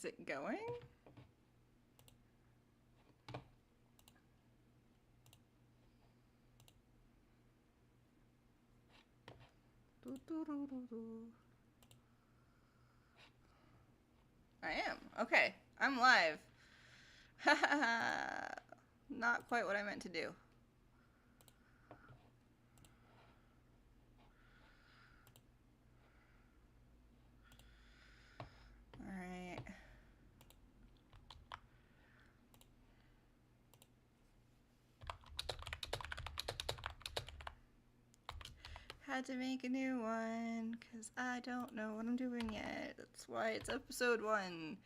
Is it going? I am. Okay. I'm live. Not quite what I meant to do. Alright. Had to make a new one because I don't know what I'm doing yet. That's why it's episode 1.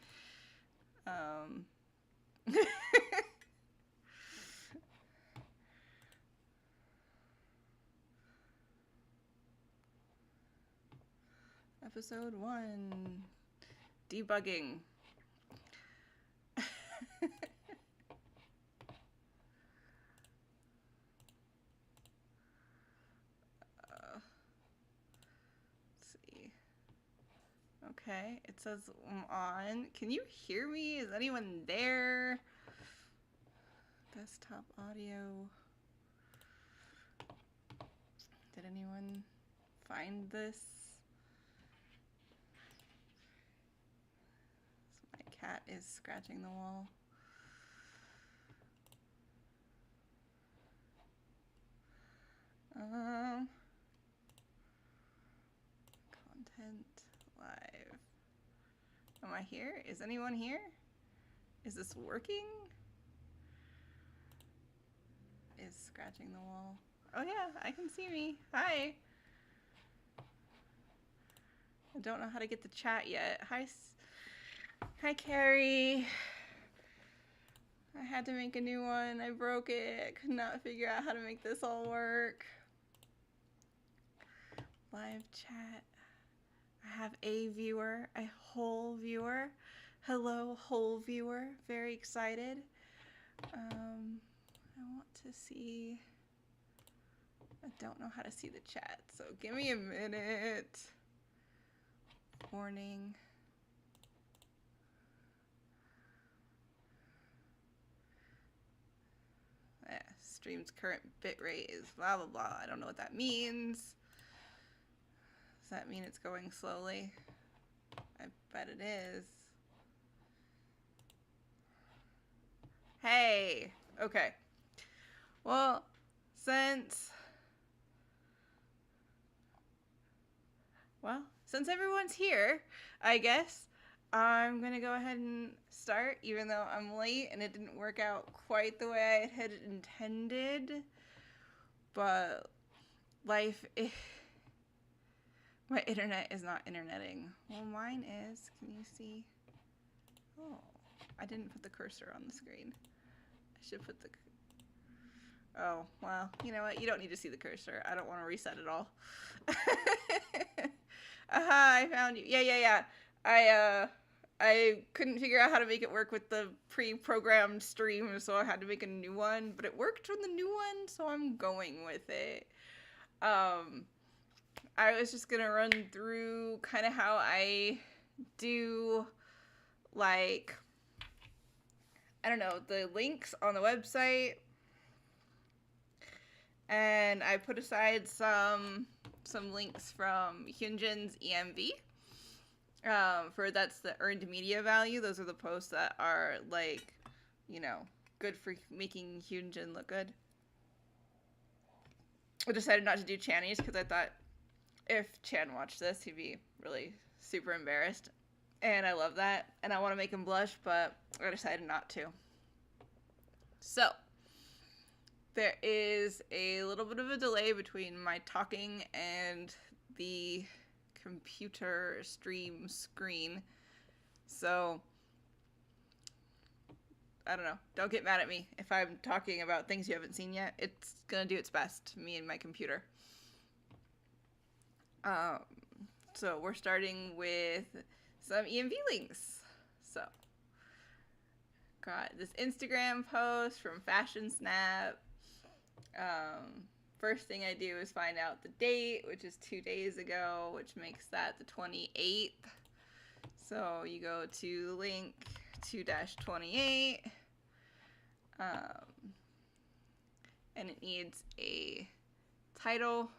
Episode 1. Debugging. Let's see. Okay, it says I'm on. Can you hear me? Is anyone there? Desktop audio. Did anyone find this? So my cat is scratching the wall. Content live. Am I here? Is anyone here? Is this working? Is scratching the wall. Oh yeah, I can see me. Hi. I don't know how to get the chat yet. Hi Carrie. I had to make a new one. I broke it. Could not figure out how to make this all work. Live chat. I have a viewer, a whole viewer. Hello, whole viewer. Very excited. I want to see. I don't know how to see the chat, so give me a minute. Warning. Yeah, stream's current bitrate is blah blah blah. I don't know what that means. Does that mean it's going slowly? I bet it is. Hey, okay. Well, since everyone's here, I guess I'm gonna go ahead and start, even though I'm late and it didn't work out quite the way I had intended. But life is... My internet is not interneting. Well, mine is. Can you see? Oh, I didn't put the cursor on the screen. I should put the... Oh, well, you know what? You don't need to see the cursor. I don't want to reset it all. Aha, I found you. Yeah. I couldn't figure out how to make it work with the pre-programmed stream, so I had to make a new one. But it worked on the new one, so I'm going with it. I was just gonna run through kind of how I do, like, I don't know, the links on the website. And I put aside some links from Hyunjin's EMV. For that's the earned media value. Those are the posts that are, like, you know, good for making Hyunjin look good. I decided not to do Channy's because I thought if Chan watched this, he'd be really super embarrassed. And I love that. And I want to make him blush, but I decided not to. So, there is a little bit of a delay between my talking and the computer stream screen. So, I don't know. Don't get mad at me if I'm talking about things you haven't seen yet. It's gonna do its best, me and my computer. So we're starting with some EMV links. So, got this Instagram post from Fashion Snap. First thing I do is find out the date, which is 2 days ago, which makes that the 28th. So you go to the link 2-28, and it needs a title.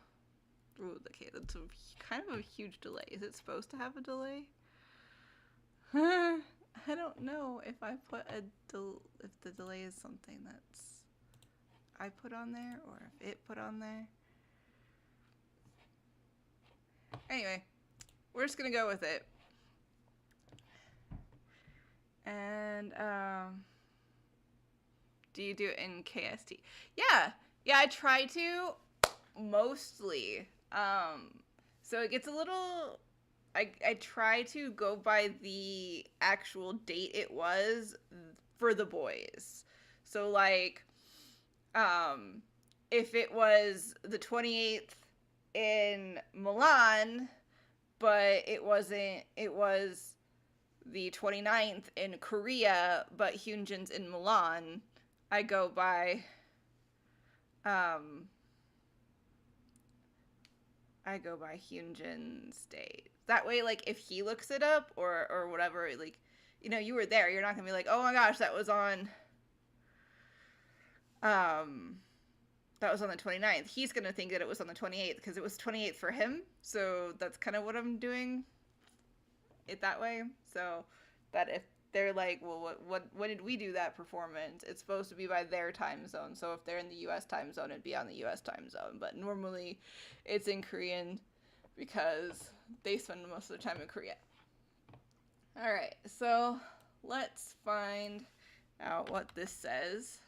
Ooh, okay, that's kind of a huge delay. Is it supposed to have a delay? I don't know if I put if the delay is something that's I put on there or if it put on there. Anyway, we're just gonna go with it. And do you do it in KST? Yeah, I try to mostly. So it gets a little. I try to go by the actual date it was for the boys. So like, if it was the 28th in Milan, but it wasn't. It was the 29th in Korea, but Hyunjin's in Milan. I go by. I go by Hyunjin's date. That way, like, if he looks it up or whatever, like, you know, you were there. You're not gonna be like, oh my gosh, that was on the 29th. He's gonna think that it was on the 28th because it was 28th for him. So that's kind of what I'm doing it that way. So that if they're like, well, when did we do that performance? It's supposed to be by their time zone. So if they're in the U.S. time zone, it'd be on the U.S. time zone. But normally, it's in Korean because they spend most of the time in Korea. All right, so let's find out what this says.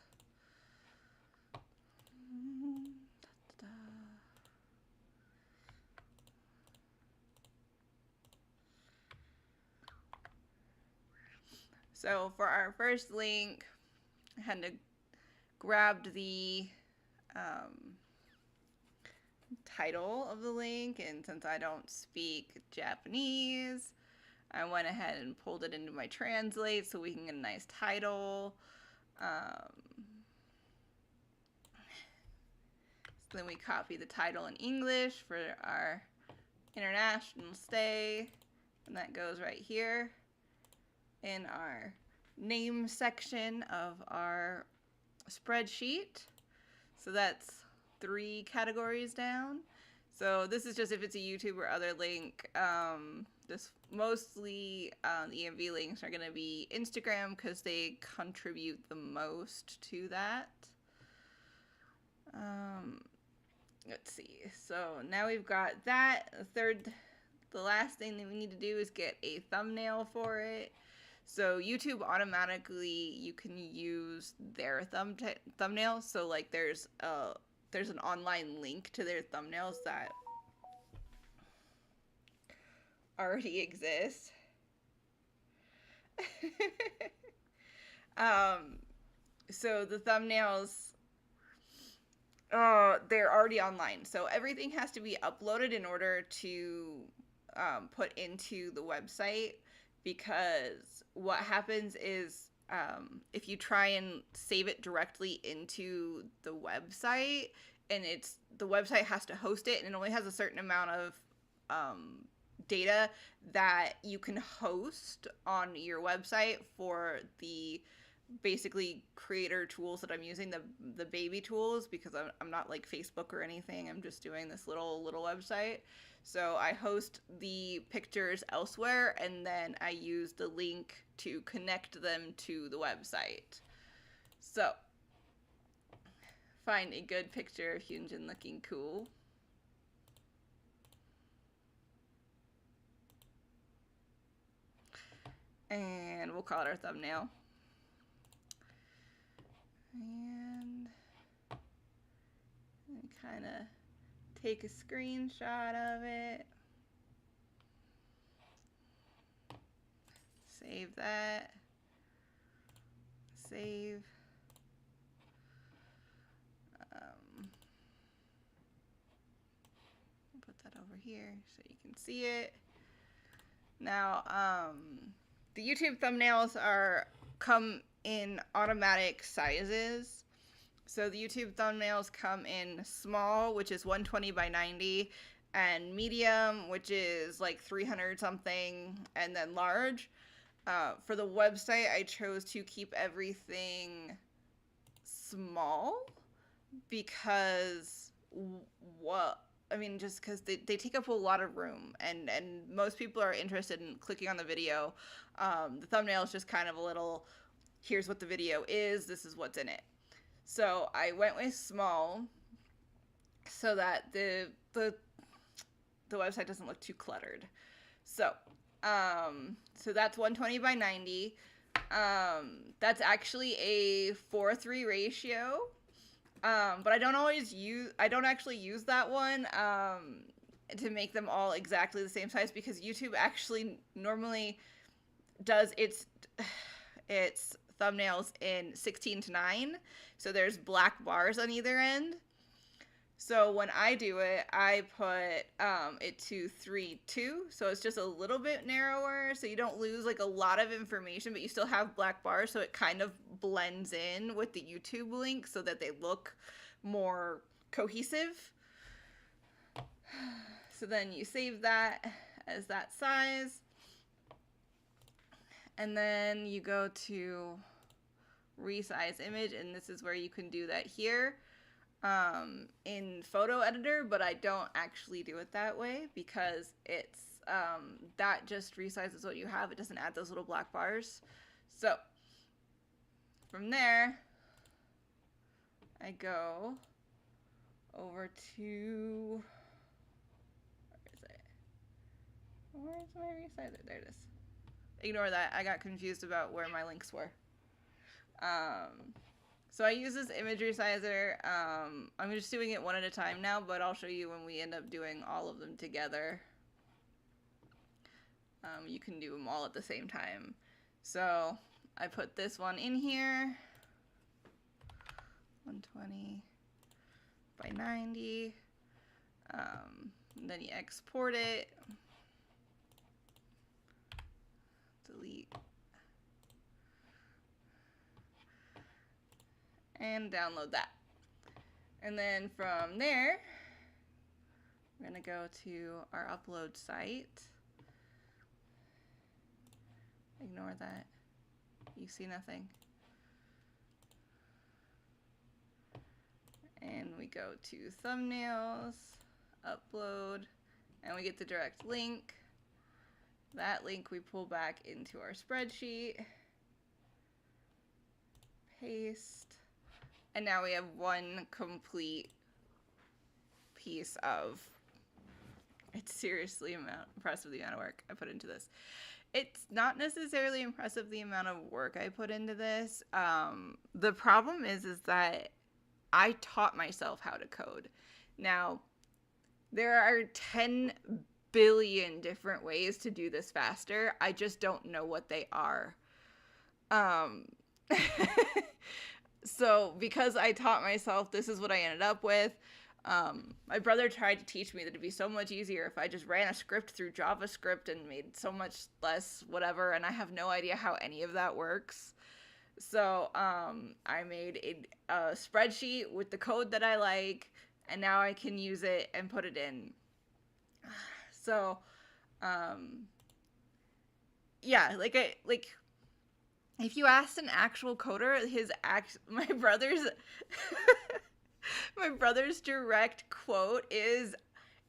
So for our first link, I had to grab the title of the link, and since I don't speak Japanese, I went ahead and pulled it into my translate so we can get a nice title. So then we copy the title in English for our international stay, and that goes right here in our name section of our spreadsheet. So that's 3 categories down. So this is just if it's a YouTube or other link. This mostly the EMV links are going to be Instagram because they contribute the most to that. Let's see. So now we've got that. The last thing that we need to do is get a thumbnail for it. So YouTube automatically, you can use their thumbnails. So like there's an online link to their thumbnails that already exist. So the thumbnails, they're already online. So everything has to be uploaded in order to put into the website, because what happens is if you try and save it directly into the website, and the website has to host it, and it only has a certain amount of data that you can host on your website for the basically creator tools that I'm using, the baby tools, because I'm not like Facebook or anything. I'm just doing this little website. So I host the pictures elsewhere, and then I use the link to connect them to the website. So find a good picture of Hyunjin looking cool. And we'll call it our thumbnail. And kind of take a screenshot of it. Save that. Save. Put that over here so you can see it. Now, the YouTube thumbnails come in automatic sizes. So the YouTube thumbnails come in small, which is 120 by 90, and medium, which is like 300 something, and then large. For the website, I chose to keep everything small because what I mean, just because they take up a lot of room, and most people are interested in clicking on the video. The thumbnail is just kind of a little, here's what the video is, this is what's in it. So I went with small so that the website doesn't look too cluttered. So so that's 120 by 90. That's actually a 4:3 ratio. But I don't actually use that one to make them all exactly the same size, because YouTube actually normally does its thumbnails in 16:9. So there's black bars on either end. So when I do it, I put it to 3:2, so it's just a little bit narrower, so you don't lose like a lot of information, but you still have black bars, so it kind of blends in with the YouTube link so that they look more cohesive. So then you save that as that size, and then you go to resize image, and this is where you can do that here. In photo editor, but I don't actually do it that way because it's that just resizes what you have. It doesn't add those little black bars. So from there I go over to, where's my resizer? There it is. Ignore that, I got confused about where my links were. So I use this image resizer. I'm just doing it one at a time now, but I'll show you when we end up doing all of them together. You can do them all at the same time. So I put this one in here, 120 by 90. Then you export it, delete, and download that. And then from there, we're gonna go to our upload site. Ignore that, you see nothing. And we go to thumbnails, upload, and we get the direct link. That link we pull back into our spreadsheet, paste, and now we have one complete piece of, it's seriously impressive the amount of work I put into this. It's not necessarily impressive the amount of work I put into this. The problem is that I taught myself how to code. Now, there are 10 billion different ways to do this faster. I just don't know what they are. So because I taught myself, this is what I ended up with. My brother tried to teach me that it'd be so much easier if I just ran a script through JavaScript and made so much less whatever, and I have no idea how any of that works. So I made a spreadsheet with the code that I like, and now I can use it and put it in. So yeah, like if you asked an actual coder, my brother's direct quote is,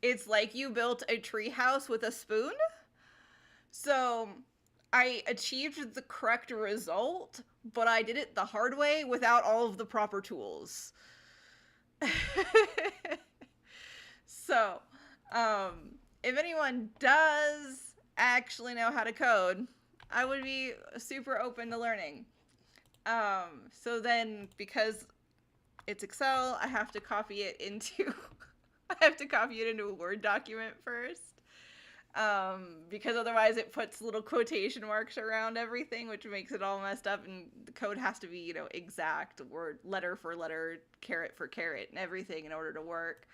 "It's like you built a treehouse with a spoon." So I achieved the correct result, but I did it the hard way without all of the proper tools. So, if anyone does actually know how to code, I would be super open to learning. So then, because it's Excel, I have to copy it into a Word document first. Because otherwise it puts little quotation marks around everything, which makes it all messed up, and the code has to be, exact, word, letter for letter, caret for caret, and everything in order to work.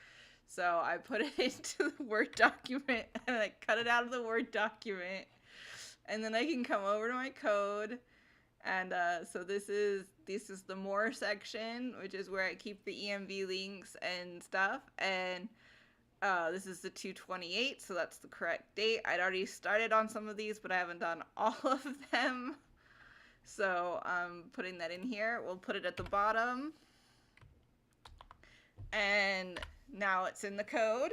So I put it into the Word document, and I cut it out of the Word document, and then I can come over to my code, and so this is the more section, which is where I keep the EMV links and stuff, and This is the 2/28, so that's the correct date. I'd already started on some of these, but I haven't done all of them. So I'm putting that in here. We'll put it at the bottom. And now it's in the code.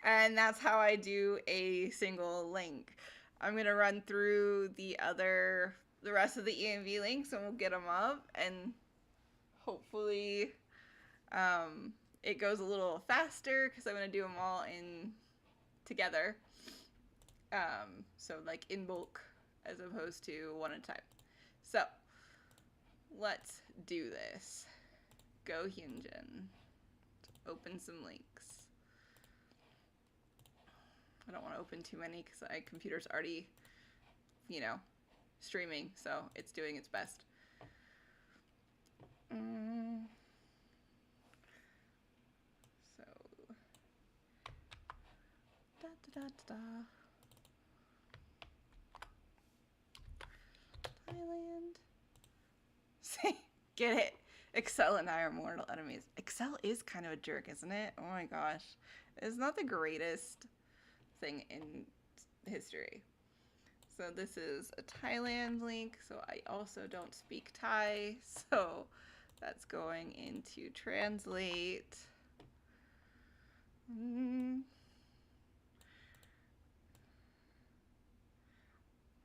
And that's how I do a single link. I'm going to run through the rest of the ENV links, and we'll get them up, and hopefully it goes a little faster because I'm going to do them all in together. So like in bulk as opposed to one at a time. So let's do this. Go Hyunjin. Open some links. I don't want to open too many because my computer's already, streaming, so it's doing its best. So, Thailand. Get it? Excel and I are mortal enemies. Excel is kind of a jerk, isn't it? Oh my gosh. It's not the greatest thing in history. So this is a Thailand link, so I also don't speak Thai, so that's going into translate.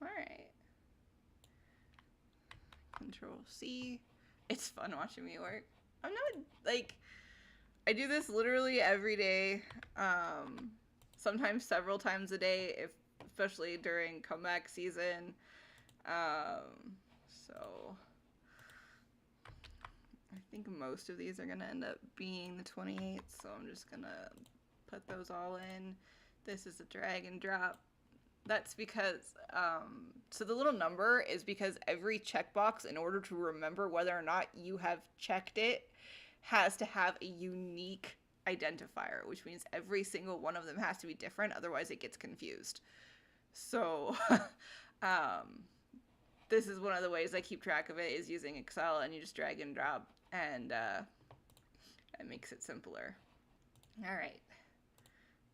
Alright. Control C. It's fun watching me work. I'm not, I do this literally every day. Sometimes several times a day, especially during comeback season. So I think most of these are gonna end up being the 28th, so I'm just gonna put those all in. This is a drag and drop. That's because, so the little number is because every checkbox, in order to remember whether or not you have checked it, has to have a unique identifier, which means every single one of them has to be different, otherwise it gets confused. So this is one of the ways I keep track of it, is using Excel, and you just drag and drop, and it makes it simpler. All right,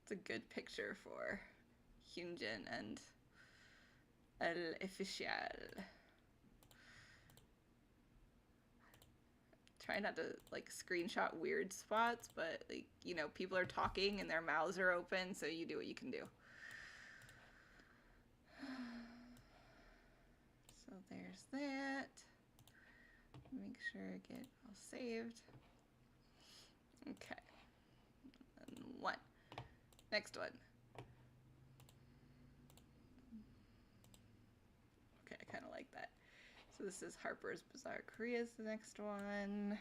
it's a good picture for Hyunjin and El Oficial. Try not to screenshot weird spots, but people are talking and their mouths are open, so you do what you can do. So there's that. Make sure I get all saved. Okay. And one. Next one. Okay, I kind of like that. So this is Harper's Bazaar Korea's the next one.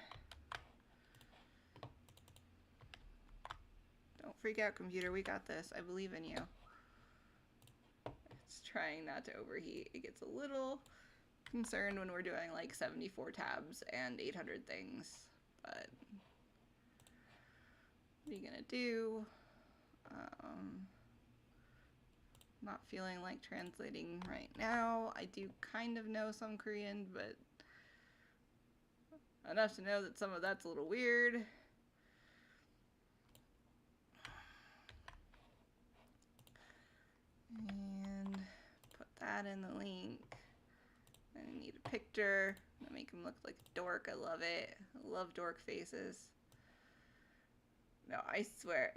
Don't freak out, computer. We got this. I believe in you. It's trying not to overheat. It gets a little concerned when we're doing 74 tabs and 800 things. But what are you gonna do? Not feeling like translating right now. I do kind of know some Korean, but enough to know that some of that's a little weird. And put that in the link. I need a picture to make him look like a dork. I love it. I love dork faces. No, I swear,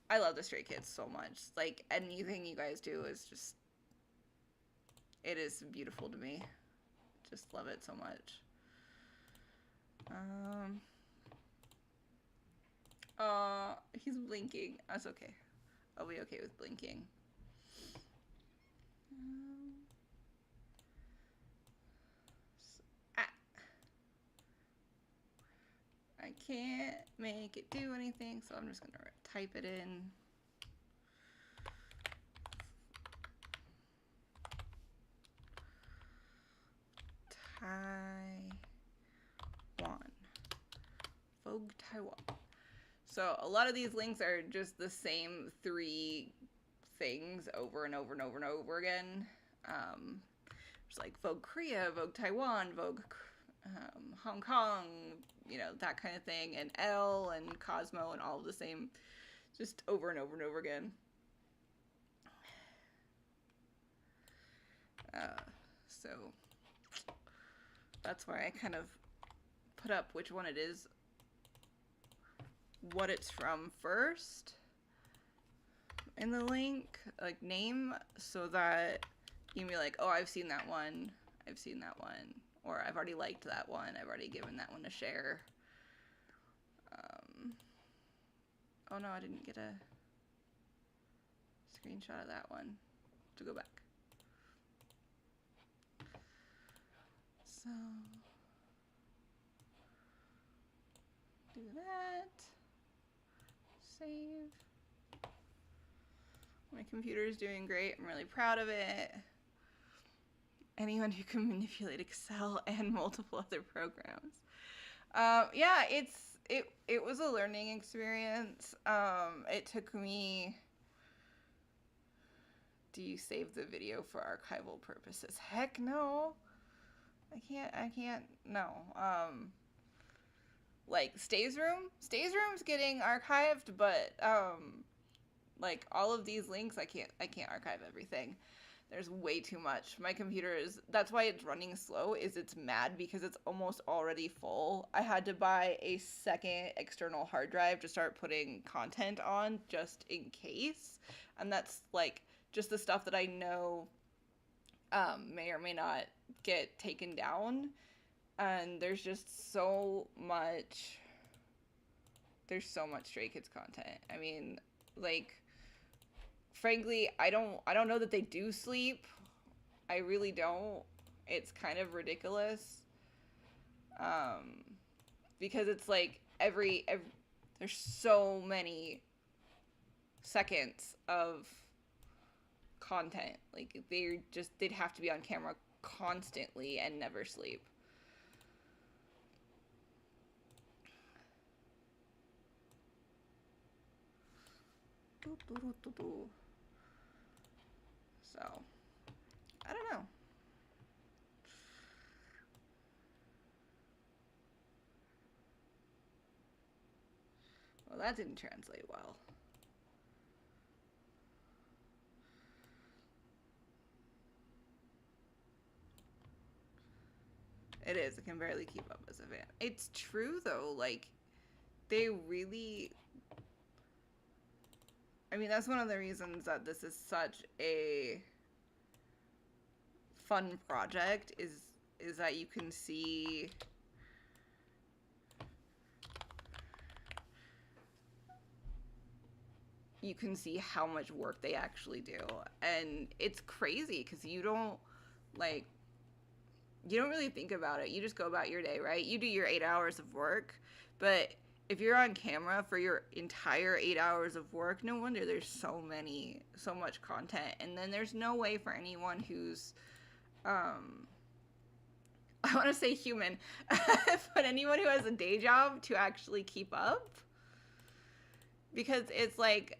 I love the Stray Kids so much. Anything you guys do is just, it is beautiful to me. Just love it so much. He's blinking. That's okay. I'll be okay with blinking. I can't make it do anything, so I'm just gonna type it in. Taiwan. Vogue Taiwan. So a lot of these links are just the same 3 things over and over and over and over again. Just Vogue Korea, Vogue Taiwan, Vogue Hong Kong, you know, that kind of thing, and Elle and Cosmo and all of the same, just over and over and over again. So that's why I kind of put up which one it is, what it's from first in the link, like name, so that you can be like, oh, I've seen that one, or I've already liked that one, I've already given that one a share. Oh no, I didn't get a screenshot of that one. To go back. So do that. Save. My computer is doing great. I'm really proud of it. Anyone who can manipulate Excel and multiple other programs. Yeah, it was a learning experience. It took me. Do you save the video for archival purposes? Heck no. I can't. No. Like Stays Room's getting archived, but like all of these links, I can't archive everything. There's way too much. My computer that's why it's running slow, is it's mad because it's almost already full. I had to buy a second external hard drive to start putting content on just in case. And that's like just the stuff that I know may or may not get taken down. And there's just so much Stray Kids content. I mean, like, frankly, I don't know that they do sleep. I really don't. It's kind of ridiculous. Because it's like every there's so many seconds of content. Like they'd have to be on camera constantly and never sleep. So, I don't know. Well, that didn't translate well. It is. I can barely keep up as a fan. It's true, though. Like, they really... I mean, that's one of the reasons that this is such a fun project, is that you can see... You can see how much work they actually do. And it's crazy, because you don't really think about it. You just go about your day, right? You do your 8 hours of work, but if you're on camera for your entire 8 hours of work, no wonder there's so much content. And then there's no way for anyone who's, I want to say human, but anyone who has a day job to actually keep up. Because it's like,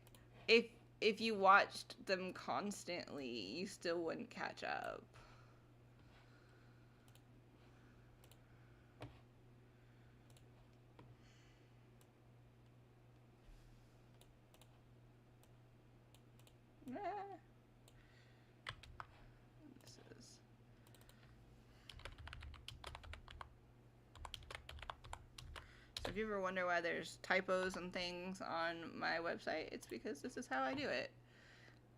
if you watched them constantly, you still wouldn't catch up. So if you ever wonder why there's typos and things on my website, it's because this is how I do it.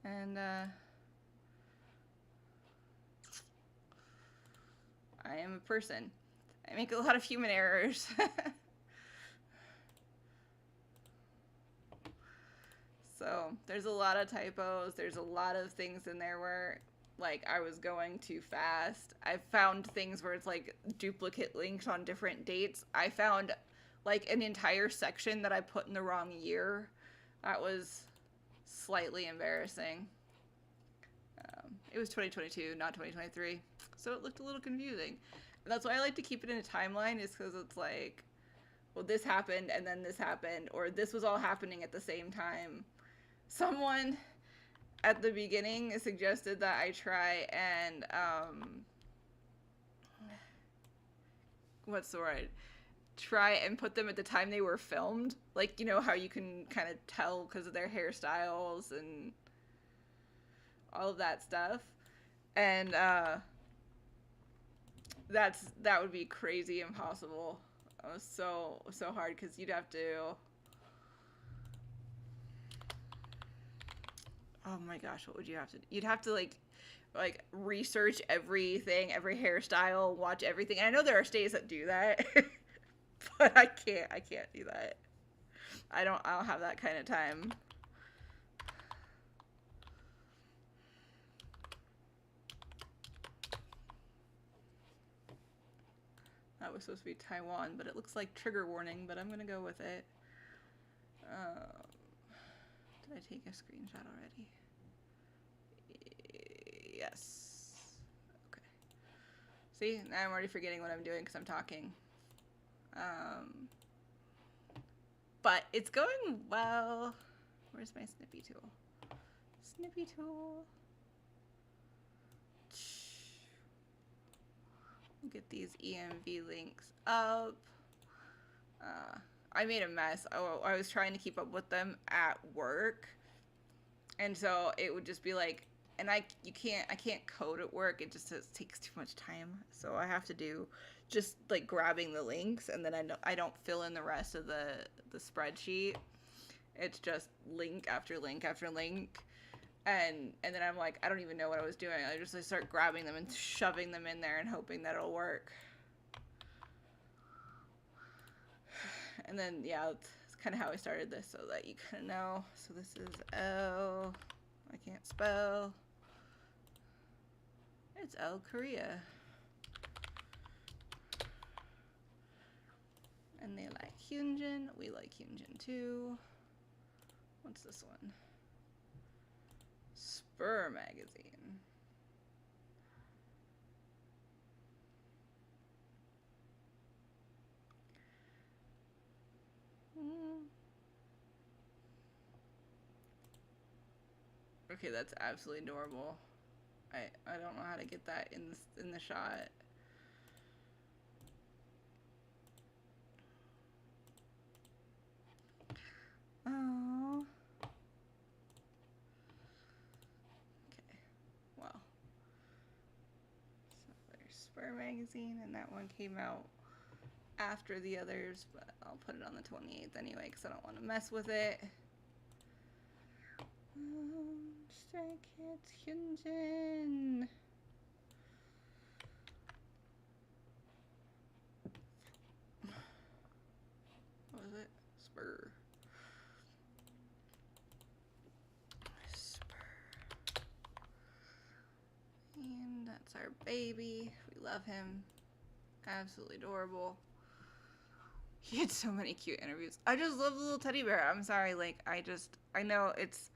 And I am a person. I make a lot of human errors. So there's a lot of typos. There's a lot of things in there where, like, I was going too fast. I found things where it's like duplicate links on different dates. I found like an entire section that I put in the wrong year. That was slightly embarrassing. It was 2022, not 2023. So it looked a little confusing. And that's why I like to keep it in a timeline, is because it's like, well, this happened and then this happened, or this was all happening at the same time. Someone at the beginning suggested that I try and what's the word? Try and put them at the time they were filmed. Like, you know how you can kind of tell because of their hairstyles and all of that stuff. And that would be crazy impossible. So hard because you'd have to. Oh my gosh, what would you have to? You'd have to like research everything, every hairstyle, watch everything. And I know there are states that do that, but I can't. I can't do that. I don't have that kind of time. That was supposed to be Taiwan, but it looks like trigger warning, but I'm gonna go with it. Did I take a screenshot already? Yes. Okay. See, now I'm already forgetting what I'm doing because I'm talking. But it's going well. Where's my snippy tool? Snippy tool. Get these EMV links up. I made a mess. I was trying to keep up with them at work, and so it would just be like, and I can't code at work. It just takes too much time. So I have to do just like grabbing the links, and then I don't fill in the rest of the spreadsheet. It's just link after link after link. And then I'm like, I don't even know what I was doing. I just start grabbing them and shoving them in there and hoping that it'll work. And then, yeah, it's kind of how I started this so that you kind of know. So this is L. I can't spell. It's L Korea. And they like Hyunjin. We like Hyunjin too. What's this one? Spur magazine. Okay, that's absolutely adorable. I don't know how to get that in the shot. Oh. Okay. Well. So there's Spur magazine, and that one came out after the others, but I'll put it on the 28th anyway because I don't want to mess with it. Stray Kids Hyunjin. What was it? Spur. And that's our baby. We love him. Absolutely adorable. He had so many cute interviews. I just love the little teddy bear. I'm sorry, like I know it's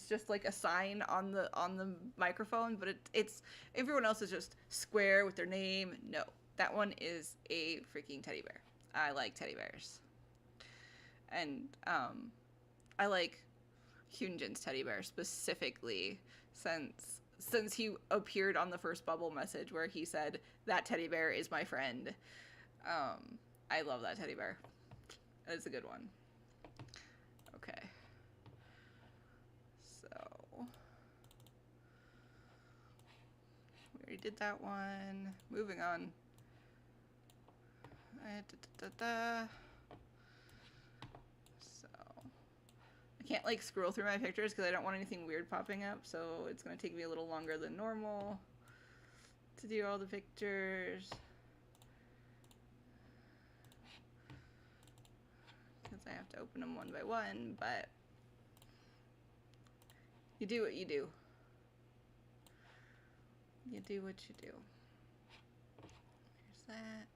just like a sign on the microphone, but it's everyone else is just square with their name. No, that one is a freaking teddy bear. I like teddy bears, and I like Hyunjin's teddy bear specifically since he appeared on the first Bubble message where he said that teddy bear is my friend. I love that teddy bear. It's a good one. Okay. So we already did that one. Moving on. So I can't like scroll through my pictures because I don't want anything weird popping up. So it's gonna take me a little longer than normal to do all the pictures. I have to open them one by one, but you do what you do. You do what you do. Here's that.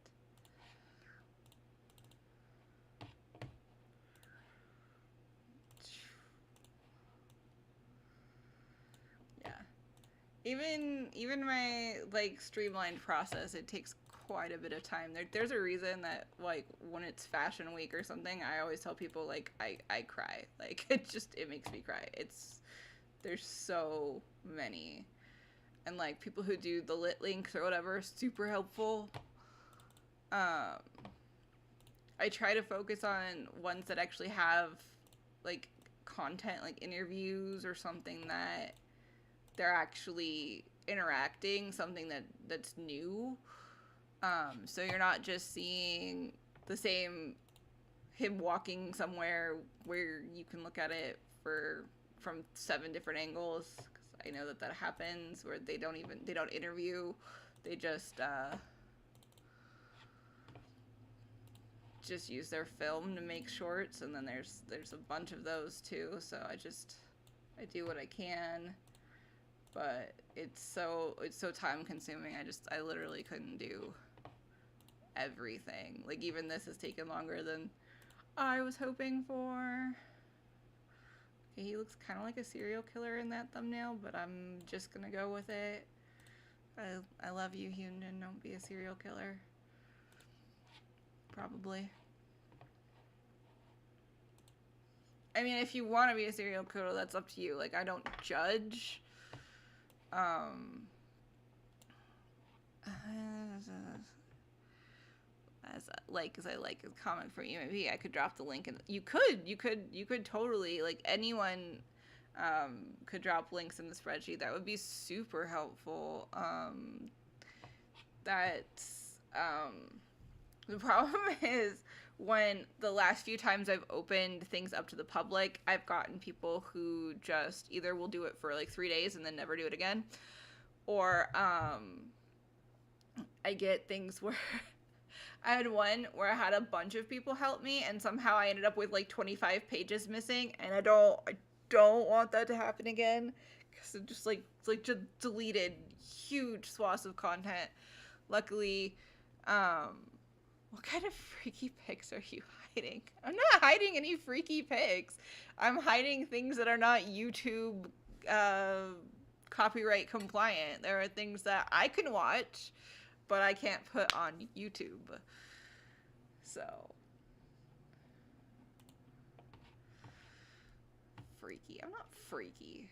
Yeah. Even my like streamlined process, it takes quite a bit of time. There's a reason that like when it's fashion week or something, I always tell people like I cry. Like it makes me cry. There's so many. And like people who do the lit links or whatever, super helpful. Um, I try to focus on ones that actually have like content, like interviews or something that they're actually interacting, something that's new. So you're not just seeing the same him walking somewhere where you can look at it from 7 different angles. Because I know that happens where they don't interview, they just use their film to make shorts, and then there's a bunch of those too. So I do what I can, but it's so time consuming. I literally couldn't do everything. Like, even this has taken longer than I was hoping for. Okay, he looks kind of like a serial killer in that thumbnail, but I'm just gonna go with it. I love you, Hyundai. Don't be a serial killer. Probably. I mean, if you want to be a serial killer, that's up to you. Like, I don't judge. As I like a comment from you, maybe I could drop the link, and you could totally, like, anyone could drop links in the spreadsheet. That would be super helpful. The problem is, when the last few times I've opened things up to the public, I've gotten people who just either will do it for like 3 days and then never do it again, or I get things where I had one where I had a bunch of people help me, and somehow I ended up with like 25 pages missing, and I don't want that to happen again, because it just just deleted huge swaths of content. Luckily, what kind of freaky pics are you hiding? I'm not hiding any freaky pics. I'm hiding things that are not YouTube copyright compliant. There are things that I can watch, but I can't put on YouTube. So, freaky. I'm not freaky.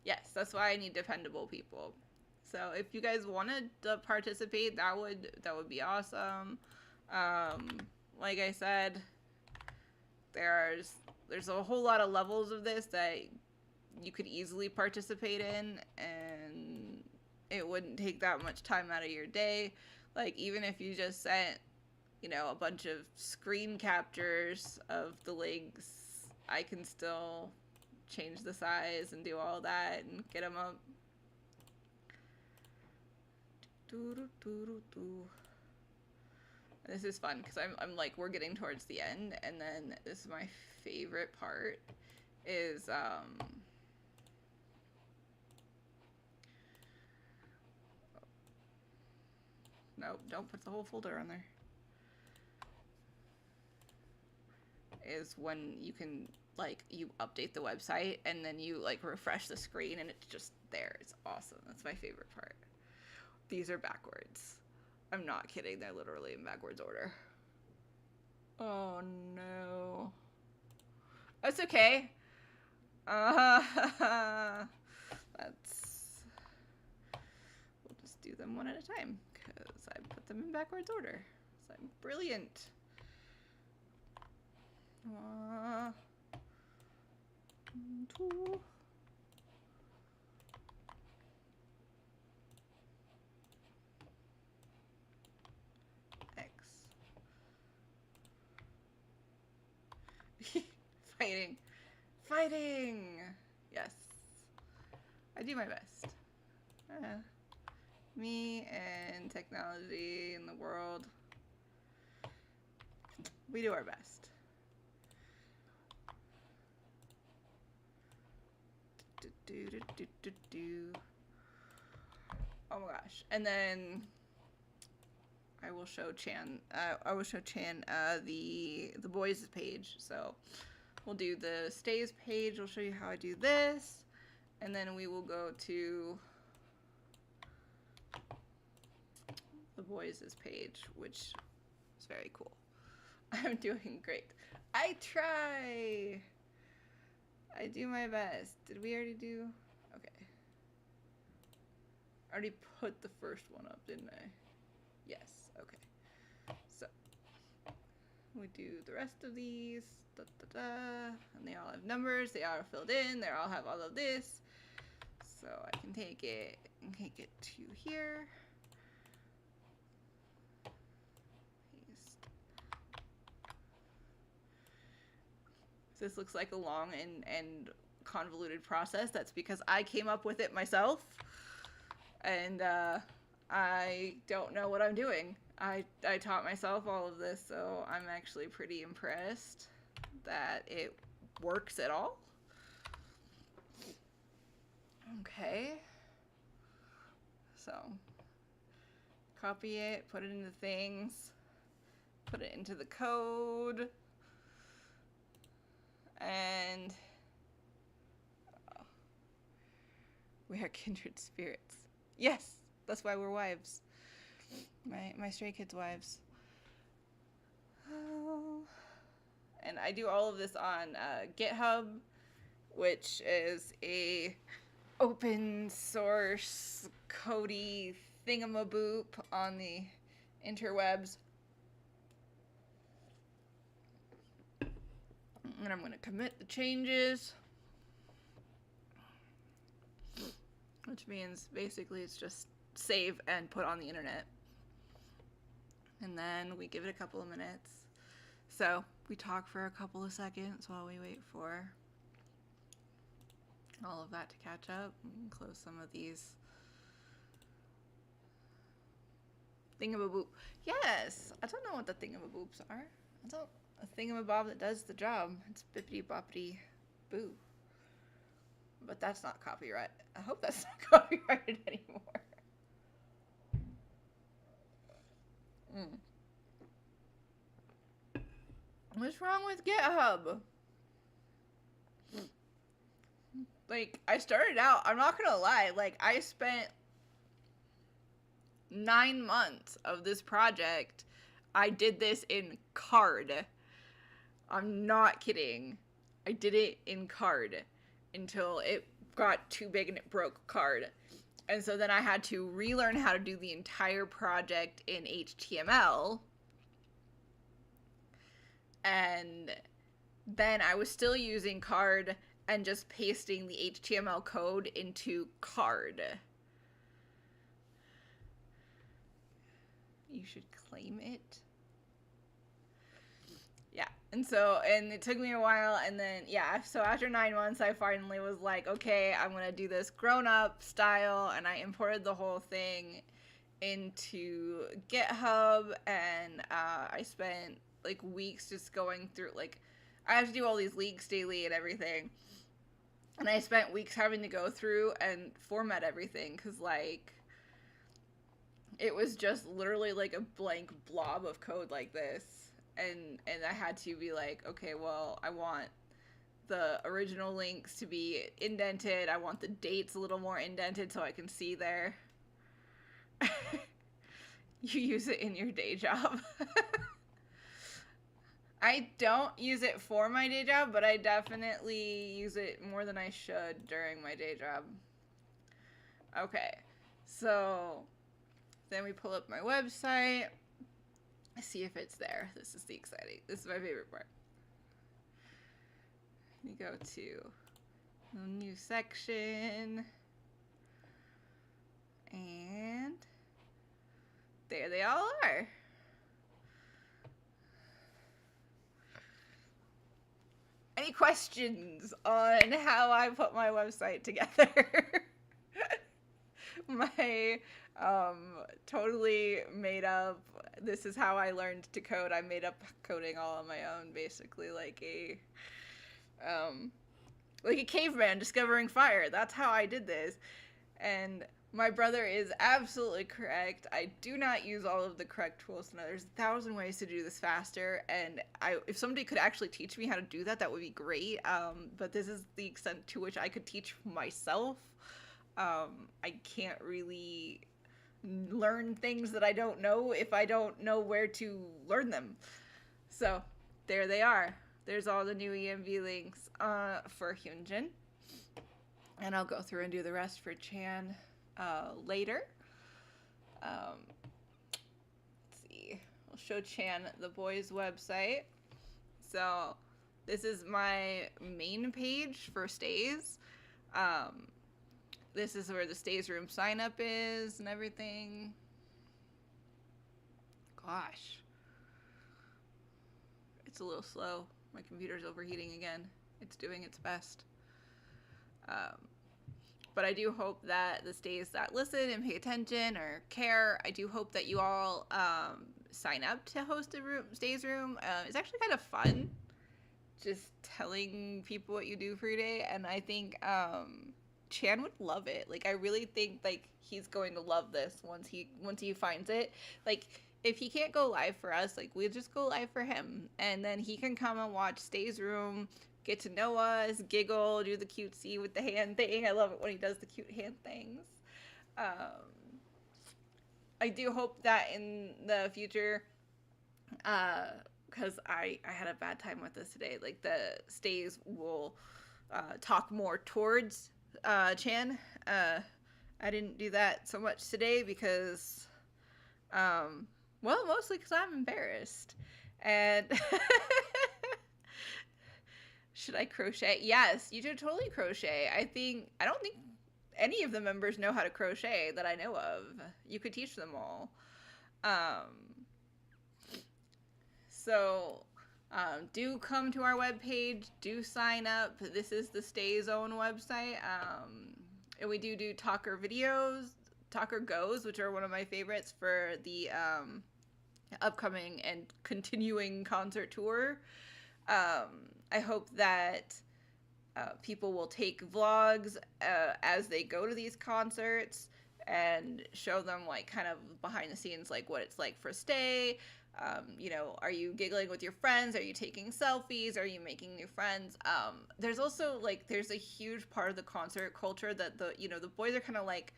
Yes, that's why I need dependable people. So if you guys wanted to participate, that would be awesome. Like I said, there's a whole lot of levels of this that you could easily participate in, and it wouldn't take that much time out of your day. Like, even if you just sent, a bunch of screen captures of the links, I can still change the size and do all that and get them up. This is fun because I'm like, we're getting towards the end, and then this is my favorite part is no, don't put the whole folder on there. Is when you can, like, you update the website and then you like refresh the screen and it's just there. It's awesome. That's my favorite part. These are backwards. I'm not kidding. They're literally in backwards order. Oh no. That's okay. We'll just do them one at a time because I put them in backwards order. So I'm brilliant. Two. Fighting. Yes, I do my best. Me and technology in the world, we do our best. Oh my gosh! And then I will show Chan. The boys' page. So we'll do the stays page. I'll show you how I do this, and then we will go to the boys' page, which is very cool. I'm doing great. I try. I do my best. Did we already do? Okay. I already put the first one up, didn't I? Yes, okay. So, we do the rest of these, and they all have numbers, they all are filled in, they all have all of this. So I can take it and take it to here. Paste. This looks like a long and convoluted process. That's because I came up with it myself. And I don't know what I'm doing. I taught myself all of this, so I'm actually pretty impressed that it works at all. Okay. So, copy it, put it into things, put it into the code, and we are kindred spirits. Yes, that's why we're wives. My Stray Kids wives. Oh. And I do all of this on GitHub, which is a open source codey thingamaboop on the interwebs. And I'm going to commit the changes, which means basically it's just save and put on the internet. And then we give it a couple of minutes. So we talk for a couple of seconds while we wait for all of that to catch up. And close some of these. Thingamaboop. Yes! I don't know what the thingamaboops are. I don't. A thingamabob that does the job. It's bippity boppity boo. But that's not copyright. I hope that's not copyrighted anymore. What's wrong with GitHub? Like, I started out, I'm not gonna lie, like, I spent 9 months of this project. I did this in Card. I'm not kidding. I did it in Card until it got too big and it broke Card. And so then I had to relearn how to do the entire project in HTML. And then I was still using Card and just pasting the HTML code into Card. You should claim it. Yeah, and it took me a while, and then, yeah, so after 9 months, I finally was like, okay, I'm gonna do this grown-up style, and I imported the whole thing into GitHub, and I spent, like, weeks just going through, like, I have to do all these leaks daily and everything, and I spent weeks having to go through and format everything, because, like, it was just literally, like, a blank blob of code like this. And I had to be like, okay, well, I want the original links to be indented. I want the dates a little more indented so I can see there. You use it in your day job. I don't use it for my day job, but I definitely use it more than I should during my day job. Okay, so then we pull up my website. See if it's there. This is this is my favorite part. You go to a new section, and there they all are. Any questions on how I put my website together? My totally made up, this is how I learned to code. I made up coding all on my own, basically, like a caveman discovering fire. That's how I did this. And my brother is absolutely correct. I do not use all of the correct tools. No, there's 1,000 ways to do this faster, and if somebody could actually teach me how to do that, that would be great. But this is the extent to which I could teach myself. I can't really learn things that I don't know if I don't know where to learn them. So there they are. There's all the new EMV links for Hyunjin. And I'll go through and do the rest for Chan. later. Let's see. I'll show Chan the boys' website. So this is my main page for stays. This is where the stays room sign up is and everything. Gosh. It's a little slow. My computer's overheating again. It's doing its best. But I do hope that the stays that listen and pay attention or care, I do hope that you all sign up to host a stays room. It's actually kind of fun just telling people what you do for your day. And I think Chan would love it. Like, I really think, like, he's going to love this once he finds it. Like, if he can't go live for us, like, we'll just go live for him. And then he can come and watch Stays Room, get to know us, giggle, do the cutesy with the hand thing. I love it when he does the cute hand things. I do hope that in the future, because I had a bad time with this today, like, the stays will talk more towards Chan. I didn't do that so much today because, well, mostly because I'm embarrassed. And should I crochet? Yes, you should totally crochet. I don't think any of the members know how to crochet that I know of. You could teach them all. So do come to our webpage, do sign up. This is the Stay Zone website. And we do Talker videos, Talker Goes, which are one of my favorites for the upcoming and continuing concert tour. I hope that people will take vlogs as they go to these concerts and show them, like, kind of behind the scenes, like, what it's like for Stay. You know, are you giggling with your friends? Are you taking selfies? Are you making new friends? There's also, like, there's a huge part of the concert culture that the boys are kind of, like,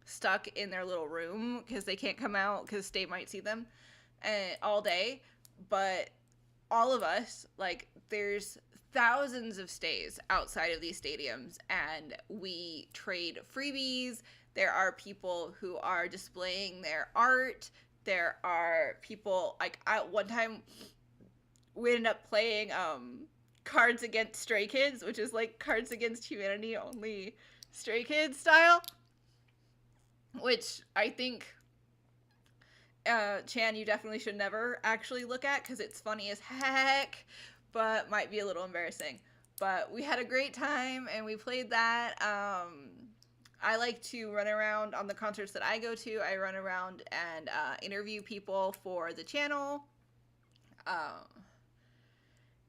stuck in their little room because they can't come out because Stay might see them all day. But all of us, like, there's thousands of stays outside of these stadiums, and we trade freebies. There are people who are displaying their art. There are people, like, at one time we ended up playing Cards Against Stray Kids, which is like Cards Against Humanity, only Stray Kids style, which I think Chan, you definitely should never actually look at because it's funny as heck, but might be a little embarrassing. But we had a great time and we played that. I like to run around on the concerts that I go to. I run around and interview people for the channel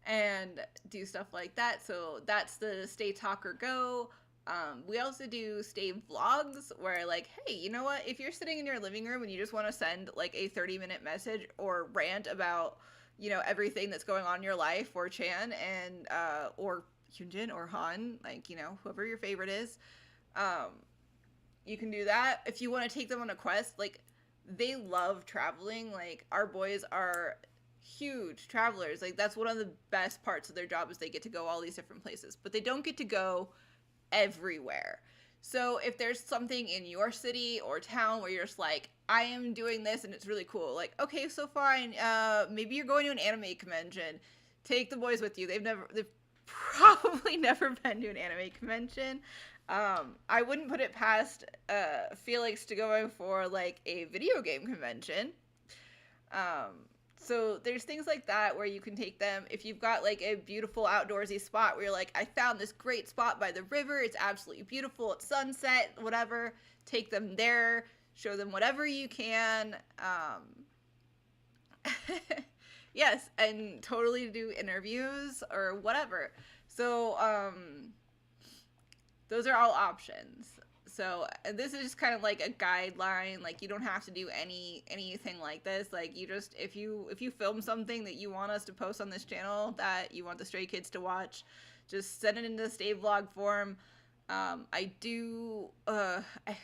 and do stuff like that. So that's the Stay Talker Go. We also do Stay Vlogs where, like, hey, you know what? If you're sitting in your living room and you just want to send, like, a 30-minute message or rant about, you know, everything that's going on in your life, or Chan and or Hyunjin or Han, like, you know, whoever your favorite is, you can do that. If you want to take them on a quest, like, they love traveling. Like, our boys are huge travelers. Like, that's one of the best parts of their job is they get to go all these different places, but they don't get to go everywhere. So if there's something in your city or town where you're just like, I am doing this and it's really cool, like, okay, so fine, maybe you're going to an anime convention, take the boys with you. They've probably never been to an anime convention. I wouldn't put it past Felix to going for, like, a video game convention. So there's things like that where you can take them. If you've got, like, a beautiful outdoorsy spot where you're like, I found this great spot by the river, it's absolutely beautiful, it's sunset, whatever, take them there, show them whatever you can. Yes, and totally do interviews or whatever. So those are all options. So this is just kind of like a guideline. Like, you don't have to do anything like this. Like, you just, if you film something that you want us to post on this channel that you want the Stray Kids to watch, just send it into the Stay Vlog form. I do,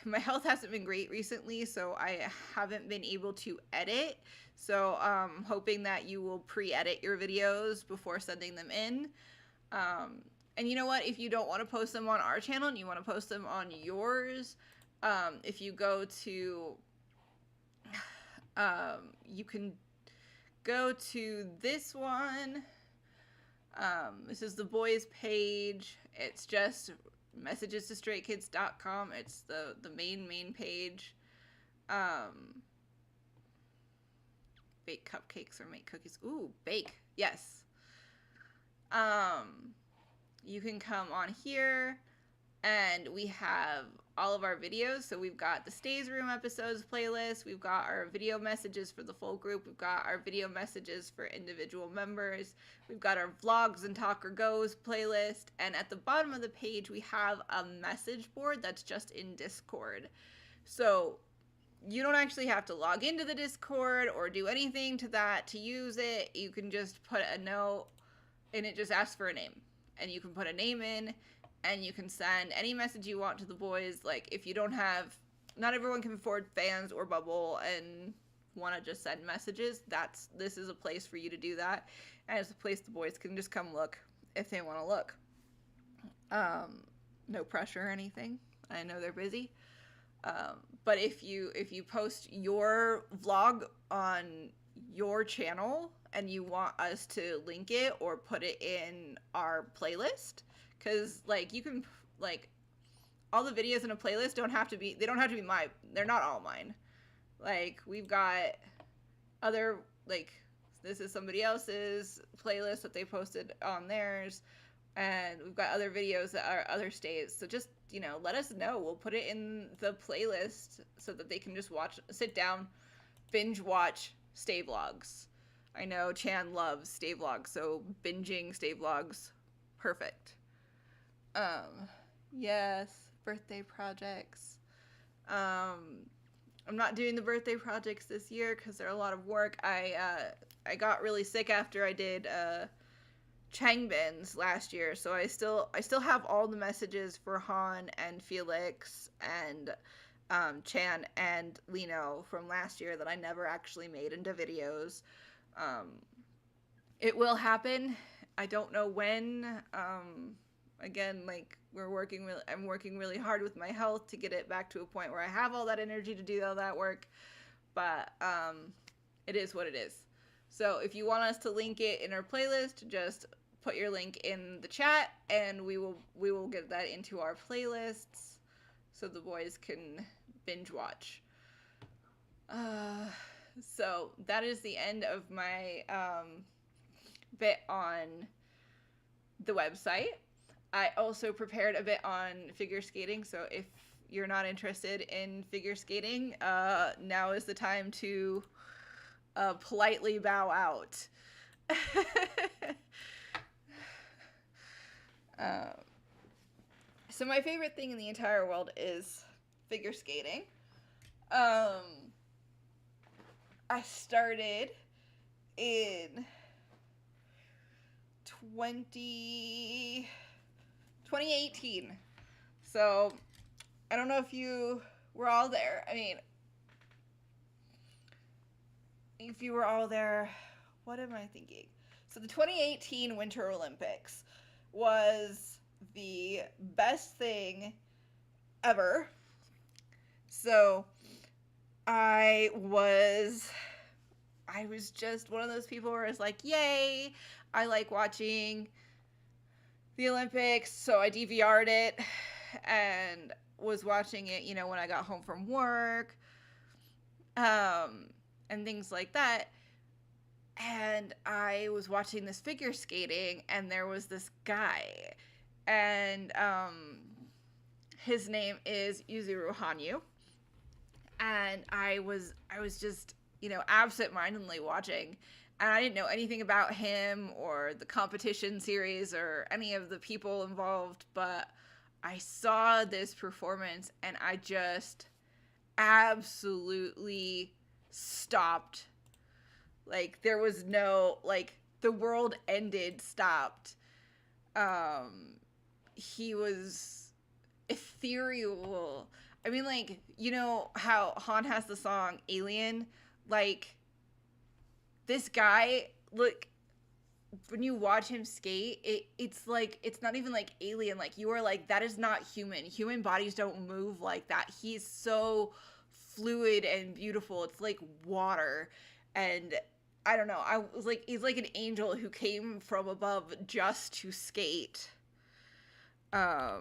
my health hasn't been great recently, so I haven't been able to edit. So I'm hoping that you will pre-edit your videos before sending them in. And you know what? If you don't want to post them on our channel and you want to post them on yours, if you go to, you can go to this one. This is the boys page. It's just messages to straykids.com. It's the main page. Bake cupcakes or make cookies. Ooh, bake. Yes. You can come on here, and we have all of our videos. So we've got the Stays Room episodes playlist. We've got our video messages for the full group. We've got our video messages for individual members. We've got our vlogs and Talk or Goes playlist. And at the bottom of the page, we have a message board that's just in Discord. So you don't actually have to log into the Discord or do anything to that to use it. You can just put a note, and it just asks for a name. And you can put a name in, and you can send any message you want to the boys. Like, if you don't have, not everyone can afford Fans or Bubble and want to just send messages, this is a place for you to do that. And it's a place the boys can just come look if they want to look. No pressure or anything. I know they're busy. But if you post your vlog on your channel and you want us to link it or put it in our playlist, because like you can, like, all the videos in a playlist don't have to be mine. They're not all mine. Like, we've got other, like, this is somebody else's playlist that they posted on theirs, and we've got other videos that are other stays. So just, let us know. We'll put it in the playlist so that they can just sit down, binge watch stay vlogs. I know Chan loves stay vlogs, so binging stay vlogs, perfect. Yes, birthday projects. I'm not doing the birthday projects this year because they're a lot of work. I got really sick after I did Changbins last year, so I still have all the messages for Han and Felix and Chan and Lino from last year that I never actually made into videos. It will happen. I don't know when. Again, like, I'm working really hard with my health to get it back to a point where I have all that energy to do all that work. But it is what it is. So if you want us to link it in our playlist, just put your link in the chat, and we will get that into our playlists so the boys can binge watch. So that is the end of my bit on the website. I also prepared a bit on figure skating, so if you're not interested in figure skating, now is the time to politely bow out. So my favorite thing in the entire world is figure skating. I started in 2018. So I don't know if you were all there. I mean, if you were all there, what am I thinking? So the 2018 Winter Olympics was the best thing ever. So I was just one of those people where it's like, yay, I like watching the Olympics. So I DVR'd it and was watching it, when I got home from work, and things like that. And I was watching this figure skating, and there was this guy, and his name is Yuzuru Hanyu. And I was just, absent-mindedly watching, and I didn't know anything about him or the competition series or any of the people involved, but I saw this performance, and I just absolutely stopped. Like, there was no, like, the world ended, stopped. He was ethereal. I mean, like, how Han has the song Alien? Like, this guy, look, when you watch him skate, it's like, it's not even like alien. Like, you are like, that is not human. Human bodies don't move like that. He's so fluid and beautiful. It's like water. And I don't know. I was like, he's like an angel who came from above just to skate. I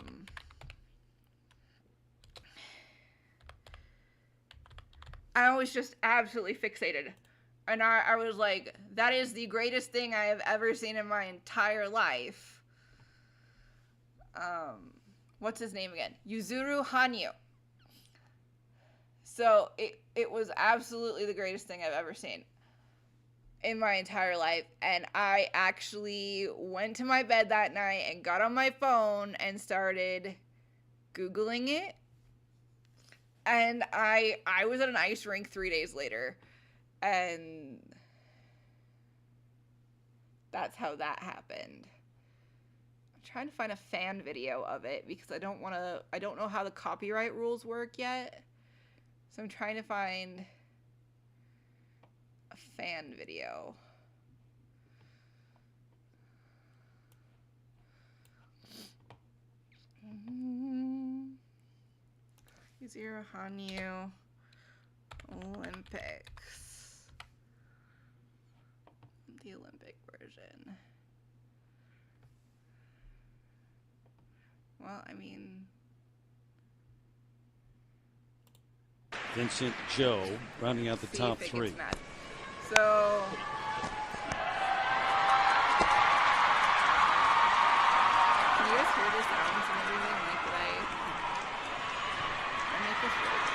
was just absolutely fixated. And I was like, that is the greatest thing I have ever seen in my entire life. What's his name again? Yuzuru Hanyu. So it was absolutely the greatest thing I've ever seen in my entire life. And I actually went to my bed that night and got on my phone and started Googling it. And I was at an ice rink 3 days later. And that's how that happened. I'm trying to find a fan video of it because I don't know how the copyright rules work yet. So I'm trying to find a fan video. Yuzuru Hanyu Olympics. The Olympic version. Well, I mean, Vincent Zhou rounding out the top three. So can you guys hear the sounds and everything? Like, did I make this work?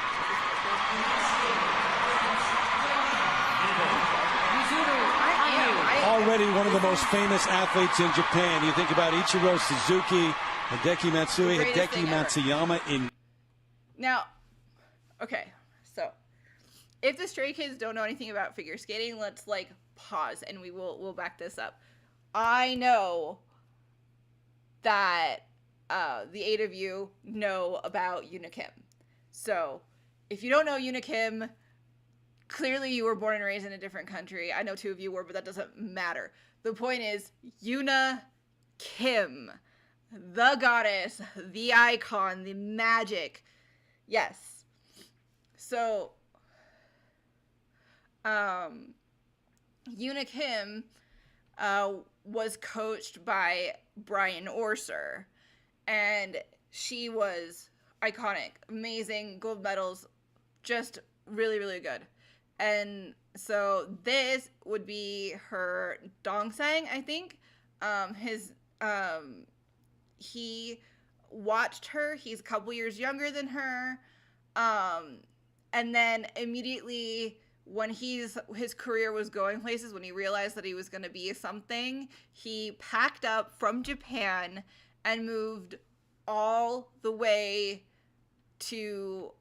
Already one of the most famous athletes in Japan. You think about Ichiro Suzuki, Hideki Matsui, Hideki Matsuyama in. Now, okay, so if the Stray Kids don't know anything about figure skating, let's like pause and we'll back this up. I know that the 8 of you know about Yuna Kim. So if you don't know Yuna Kim, clearly you were born and raised in a different country. I know 2 of you were, but that doesn't matter. The point is, Yuna Kim, the goddess, the icon, the magic. Yes. So, Yuna Kim was coached by Brian Orser, and she was iconic, amazing, gold medals, just really, really good. And so this would be her Dongsang, I think. He watched her. He's a couple years younger than her. And then immediately when his career was going places, when he realized that he was going to be something, he packed up from Japan and moved all the way to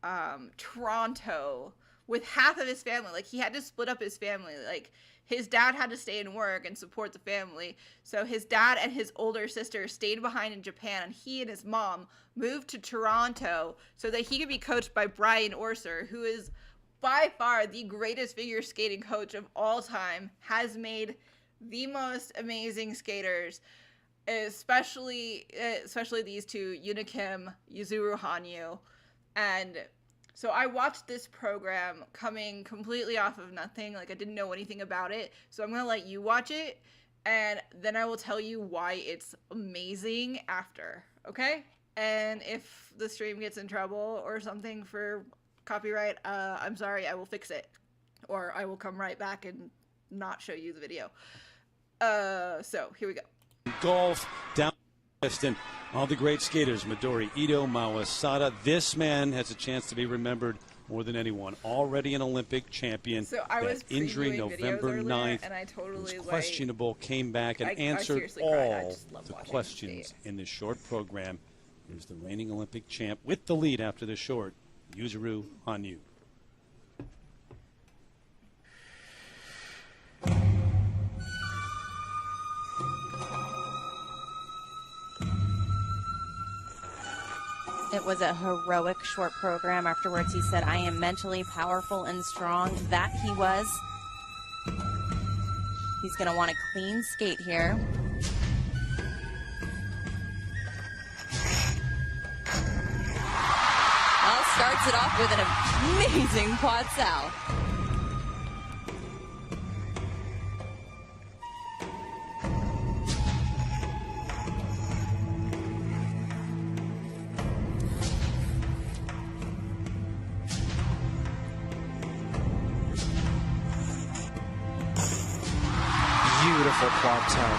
Toronto with half of his family. Like, he had to split up his family. Like, his dad had to stay and work and support the family. So his dad and his older sister stayed behind in Japan, and he and his mom moved to Toronto so that he could be coached by Brian Orser, who is by far the greatest figure skating coach of all time, has made the most amazing skaters, especially these two, Yuna Kim, Yuzuru Hanyu. And so I watched this program coming completely off of nothing. Like, I didn't know anything about it. So I'm going to let you watch it, and then I will tell you why it's amazing after, okay? And if the stream gets in trouble or something for copyright, I'm sorry, I will fix it. Or I will come right back and not show you the video. So here we go. Golf down and all the great skaters, Midori, Ito, Mawasada. This man has a chance to be remembered more than anyone. Already an Olympic champion. So I was injury November 9th. And I totally was questionable, came back and answered all the questions in this short program. Here's the reigning Olympic champ with the lead after the short, Yuzuru Hanyu. It was a heroic short program. Afterwards, he said, "I am mentally powerful and strong." That he was. He's going to want a clean skate here. Well, starts it off with an amazing quad sal. Beautiful quad toe.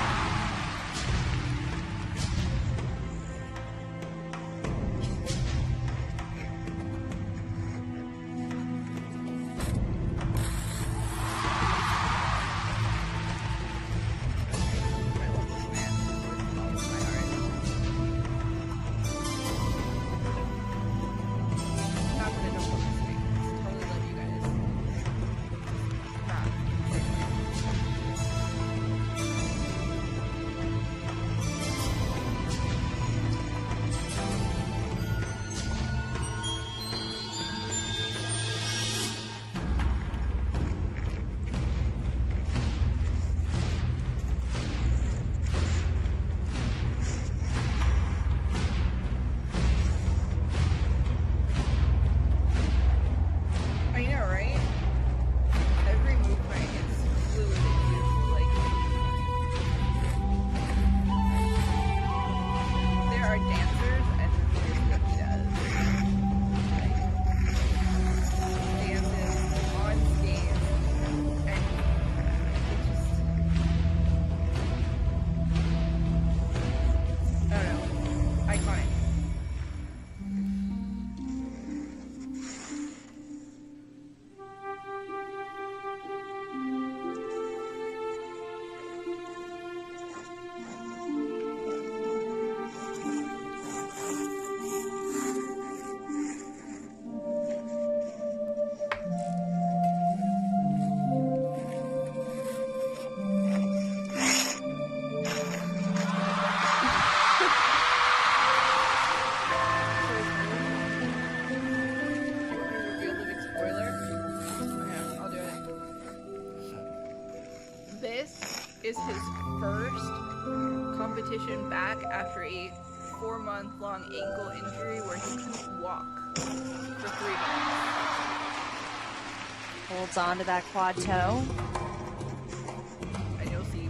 Is his first competition back after a 4-month-long ankle injury where he couldn't walk for 3 months. Holds on to that quad toe. And you'll see,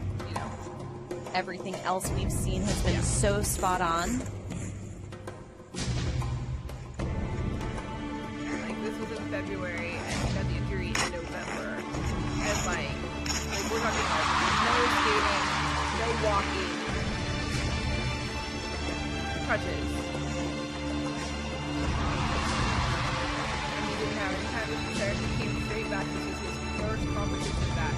everything else we've seen has been so spot on. Like, this was in February, and he got the injury in November. And, we're talking no skating, no walking, crutches. And he didn't have any time to prepare. He came straight back. This was his first competition back.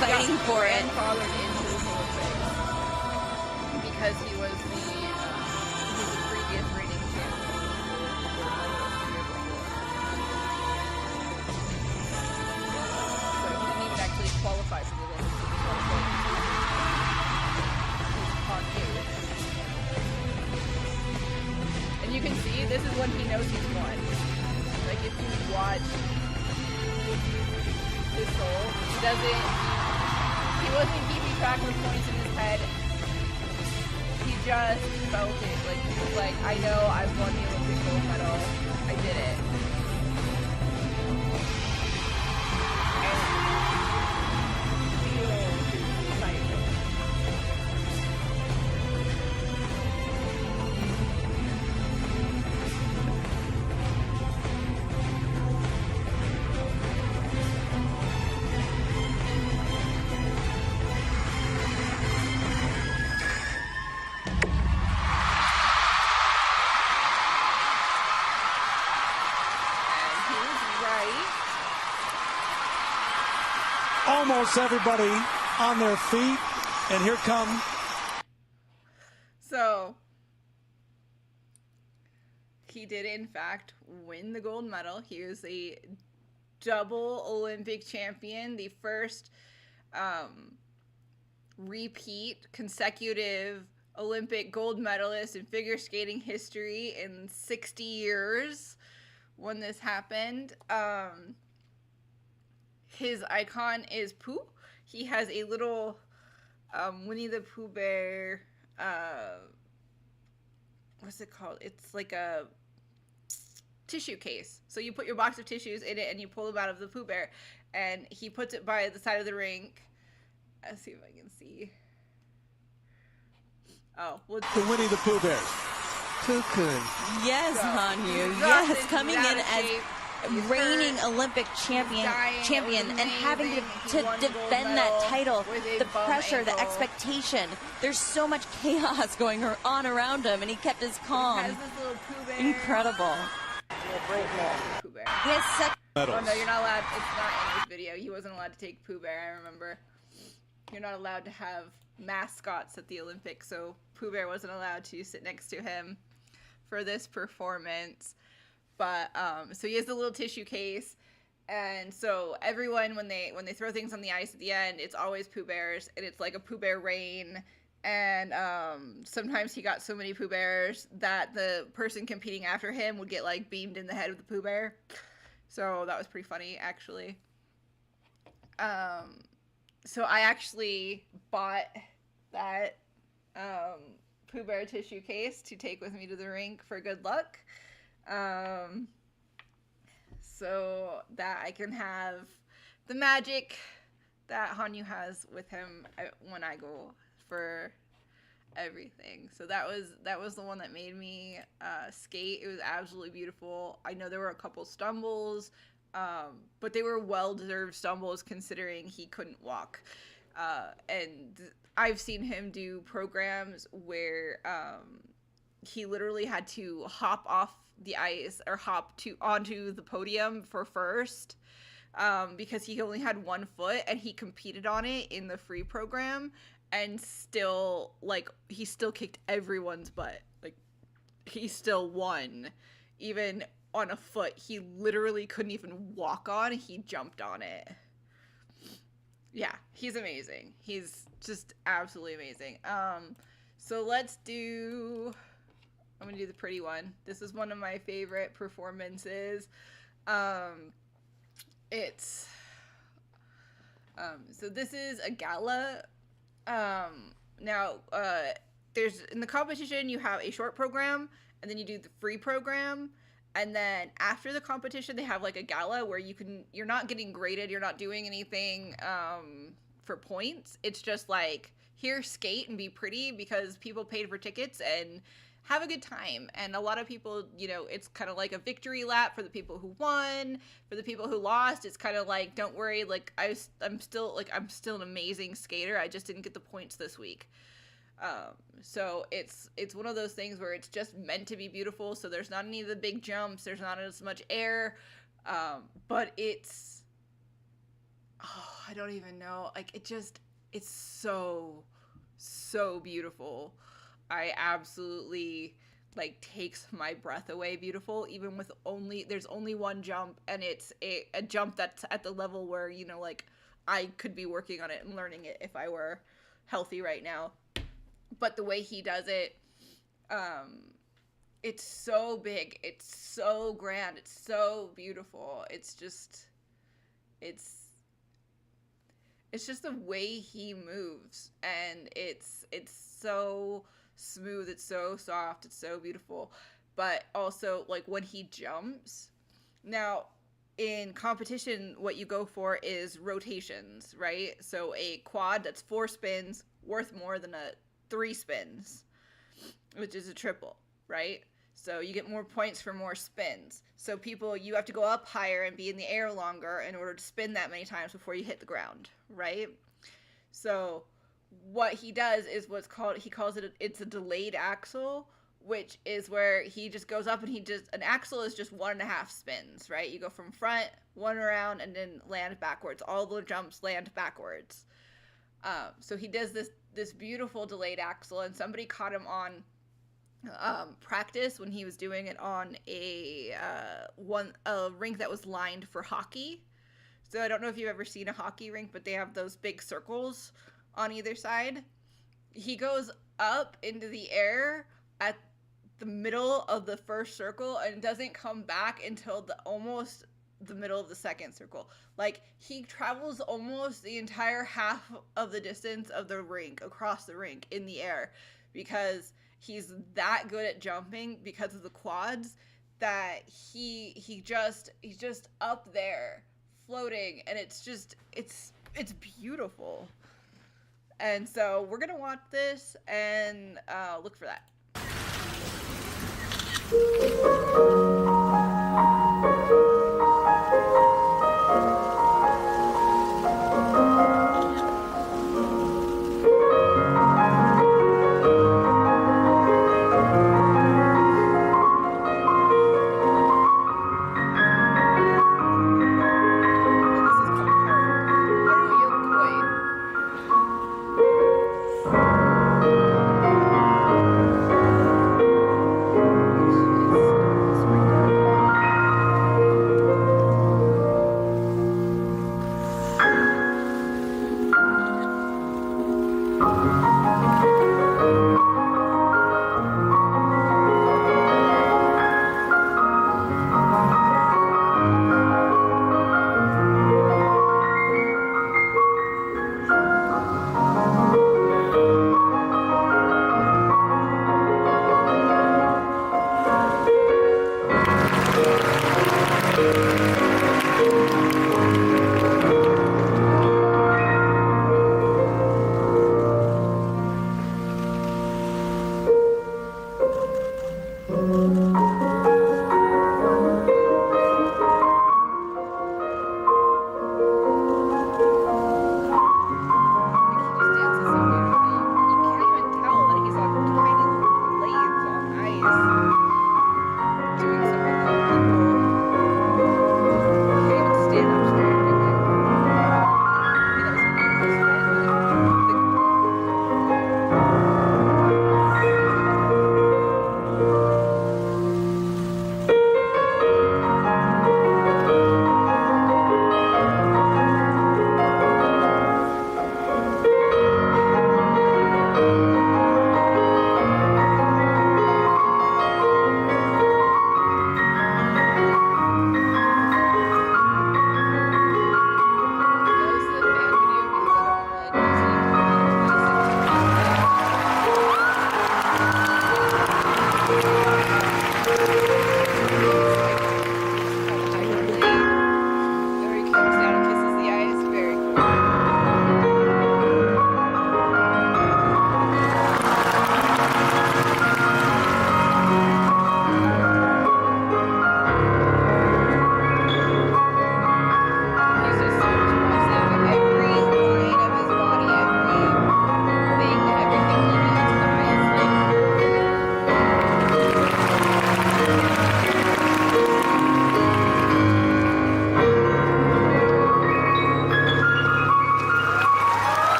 Fighting for it. Grandfathered into the Olympics because he was the previous reigning champion. So he didn't even actually qualify for the Olympics. And you can see this is when he knows he's won. Like, if you watch his soul, he wasn't keeping track of points in his head. He just felt it. Like, he was like, I know I've won the Olympic gold medal. I did it. Almost everybody on their feet, and here come. So, he did in fact win the gold medal. He was a double Olympic champion, the first repeat consecutive Olympic gold medalist in figure skating history in 60 years, when this happened. His icon is Pooh. He has a little Winnie the Pooh bear. What's it called? It's like a tissue case. So you put your box of tissues in it and you pull them out of the Pooh bear, and he puts it by the side of the rink. Let's see if I can see. Oh, well, The Winnie the Pooh Bears. Cocoon. Yes, So, Hanyu. he's Yes, exhausted, coming he's in out of as shape, he's reigning hurt, Olympic champion, dying, it was and having amazing. to He won the gold defend that medal title, with a the bum pressure, the ankle. expectation. There's so much chaos going on around him, and he kept his calm. He has this little Pooh bear. Incredible. Pooh bear. He has such Oh no, you're not allowed. It's not in this video. He wasn't allowed to take Pooh Bear. I remember. You're not allowed to have mascots at the Olympics, so Pooh Bear wasn't allowed to sit next to him for this performance. But so he has the little tissue case, and so everyone when they throw things on the ice at the end, it's always Pooh Bears, and it's like a Pooh Bear rain. And sometimes he got so many Pooh Bears that the person competing after him would get like beamed in the head with the Pooh Bear. So that was pretty funny, actually. So I actually bought that Pooh Bear tissue case to take with me to the rink for good luck. So that I can have the magic that Hanyu has with him when I go for everything. So that was the one that made me skate. It was absolutely beautiful. I know there were a couple stumbles, but they were well-deserved stumbles considering he couldn't walk. And I've seen him do programs where he literally had to hop off the ice or onto the podium for first, because he only had one foot and he competed on it in the free program. And still, like, he still kicked everyone's butt. Like, he still won. Even on a foot he literally couldn't even walk on, he jumped on it. Yeah, he's amazing. He's just absolutely amazing. So I'm gonna do the pretty one. This is one of my favorite performances. So this is a gala. There's in the competition you have a short program, and then you do the free program, and then after the competition they have like a gala where you're not getting graded, you're not doing anything for points. It's just like, here, skate and be pretty, because people paid for tickets, and have a good time. And a lot of people, it's kind of like a victory lap for the people who won. For the people who lost, it's kind of like, don't worry, like I'm still an amazing skater, I just didn't get the points this week. So it's one of those things where it's just meant to be beautiful. So there's not any of the big jumps, there's not as much air, but it's, I don't even know, like, it's so beautiful. I absolutely, like, takes my breath away beautiful, even with there's only one jump, and it's a jump that's at the level where, like, I could be working on it and learning it if I were healthy right now. But the way he does it, it's so big, it's so grand, it's so beautiful. It's just the way he moves, and it's so smooth, it's so soft, it's so beautiful. But also, like, when he jumps, now in competition what you go for is rotations, right? So a quad that's 4 spins worth more than a 3 spins, which is a triple, right? So you get more points for more spins. So you have to go up higher and be in the air longer in order to spin that many times before you hit the ground, right? So what he does is he calls it's a delayed axle, which is where he just goes up and an axle is just 1.5 spins, right? You go from front, 1 around, and then land backwards. All the jumps land backwards. So he does this beautiful delayed axle, and somebody caught him on practice when he was doing it on a rink that was lined for hockey. So I don't know if you've ever seen a hockey rink, but they have those big circles on either side. He goes up into the air at the middle of the first circle and doesn't come back until almost the middle of the second circle. Like, he travels almost the entire half of the distance of the rink, across the rink, in the air, because he's that good at jumping because of the quads, that he's just up there floating, and it's beautiful. And so we're gonna watch this and look for that.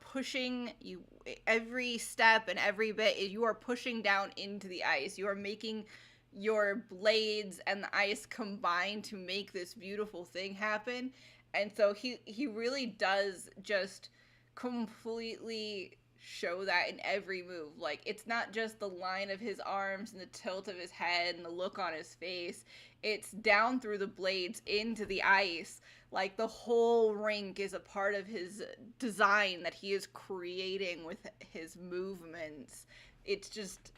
Pushing you every step and every bit, you are pushing down into the ice. You are making your blades and the ice combine to make this beautiful thing happen. And so he really does just completely show that in every move. Like, it's not just the line of his arms and the tilt of his head and the look on his face. It's down through the blades into the ice. Like, the whole rink is a part of his design that he is creating with his movements. It's just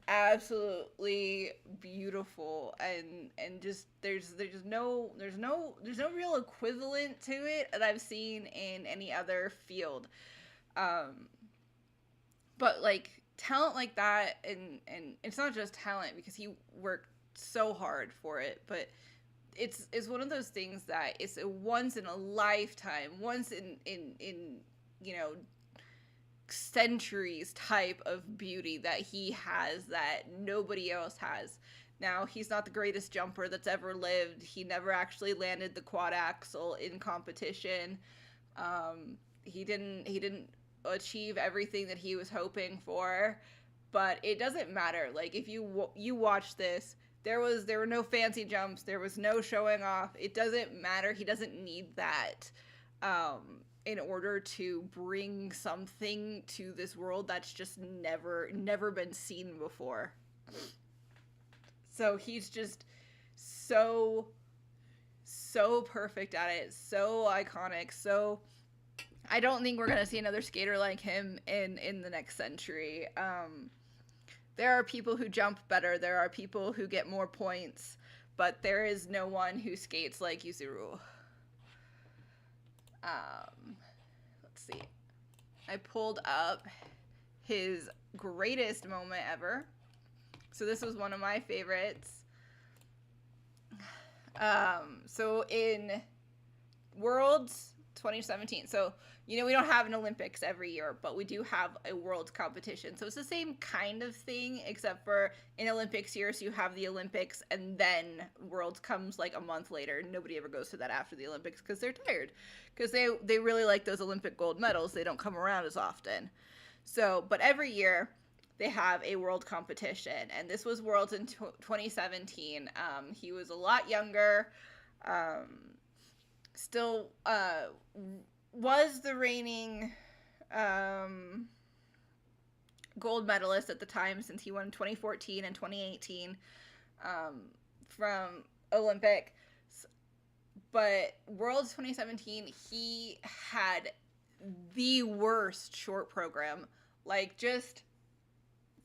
absolutely beautiful, and just there's no real equivalent to it that I've seen in any other field. But like, talent like that, and it's not just talent, because he worked so hard for it, but it's one of those things that it's a once in a lifetime, once in centuries type of beauty that he has that nobody else has. Now, he's not the greatest jumper that's ever lived. He never actually landed the quad axel in competition. He didn't achieve everything that he was hoping for, but it doesn't matter. Like, if you watch this, there were no fancy jumps, there was no showing off. It doesn't matter. He doesn't need that in order to bring something to this world that's just never been seen before. So he's just so perfect at it, so iconic. So I don't think we're gonna see another skater like him in the next century. There are people who jump better, there are people who get more points, but there is no one who skates like Yuzuru. Let's see. I pulled up his greatest moment ever. So this was one of my favorites. So in Worlds 2017, so we don't have an Olympics every year, but we do have a World competition. So it's the same kind of thing, except for in Olympics years you have the Olympics and then Worlds comes like a month later. Nobody ever goes to that after the Olympics because they're tired, because they really like those Olympic gold medals. They don't come around as often. So, but every year they have a World competition, and this was Worlds in 2017. He was a lot younger, still was the reigning gold medalist at the time, since he won 2014 and 2018 from Olympic. But Worlds 2017, he had the worst short program, like just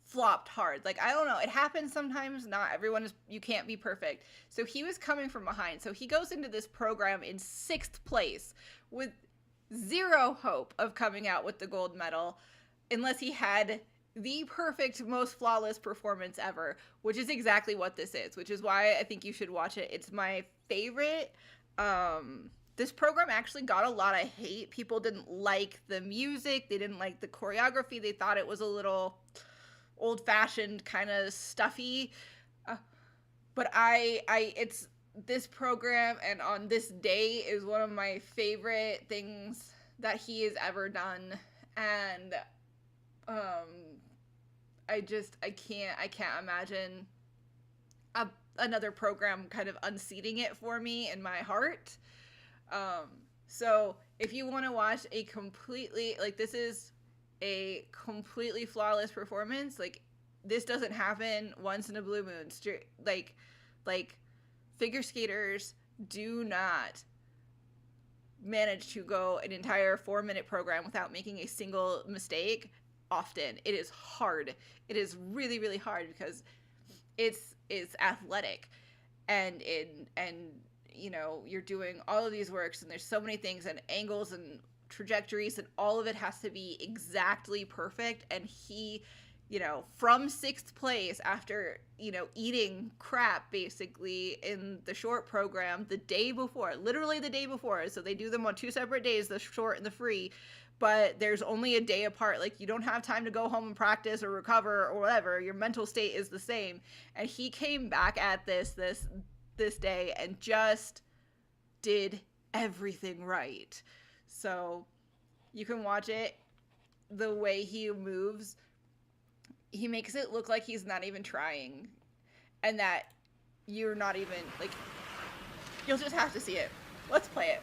flopped hard. Like, I don't know, it happens sometimes. Not everyone is, you can't be perfect. So he was coming from behind. So he goes into this program in 6th place with zero hope of coming out with the gold medal unless he had the perfect, most flawless performance ever, which is exactly what this is, which is why I think you should watch it. It's my favorite. This program actually got a lot of hate. People didn't like the music. They didn't like the choreography. They thought it was a little old-fashioned, kind of stuffy. But it's this program, and on this day, is one of my favorite things that he has ever done. And I can't imagine another program kind of unseating it for me in my heart. So if you want to watch a completely, like, this is a completely flawless performance, like, this doesn't happen once in a blue moon. Like figure skaters do not manage to go an entire 4-minute program without making a single mistake often. It is hard. It is really, really hard, because it's athletic, and you're doing all of these works, and there's so many things and angles and trajectories, and all of it has to be exactly perfect. And he, from 6th place after, eating crap basically in the short program the day before, literally the day before. So they do them on 2 separate days, the short and the free, but there's only a day apart. Like, you don't have time to go home and practice or recover or whatever. Your mental state is the same. And he came back at this day and just did everything right. So you can watch it. The way he moves, he makes it look like he's not even trying, and that you're not even, like, you'll just have to see it. Let's play it.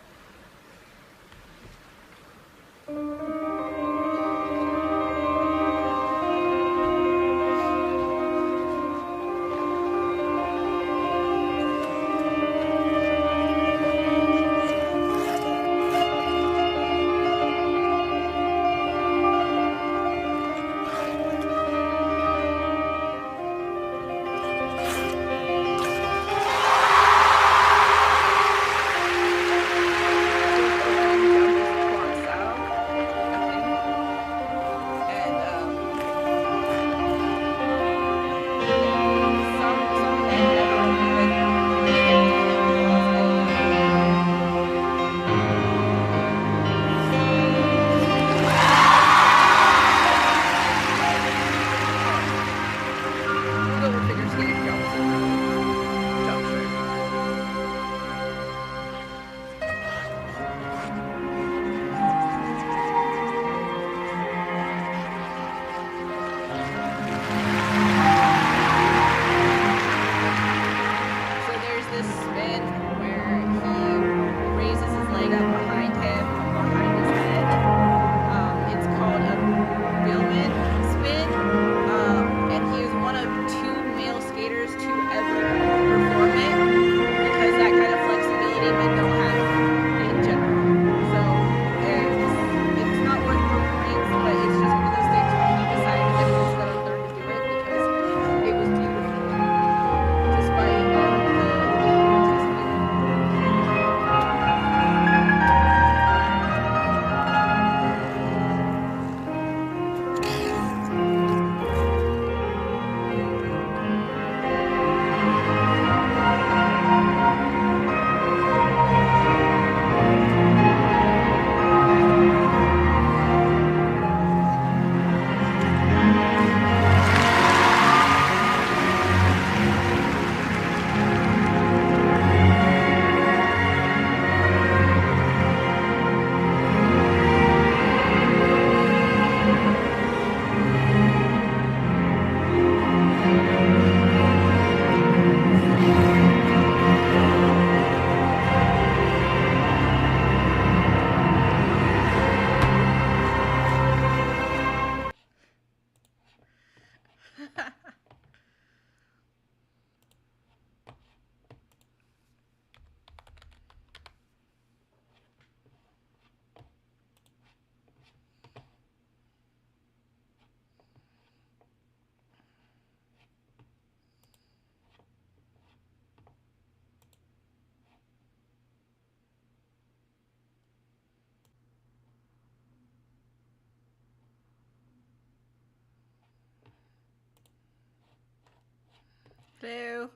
Hello.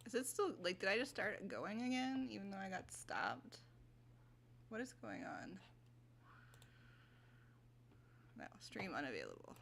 Is it still, like, did I just start going again, even though I got stopped? What is going on? No, stream unavailable.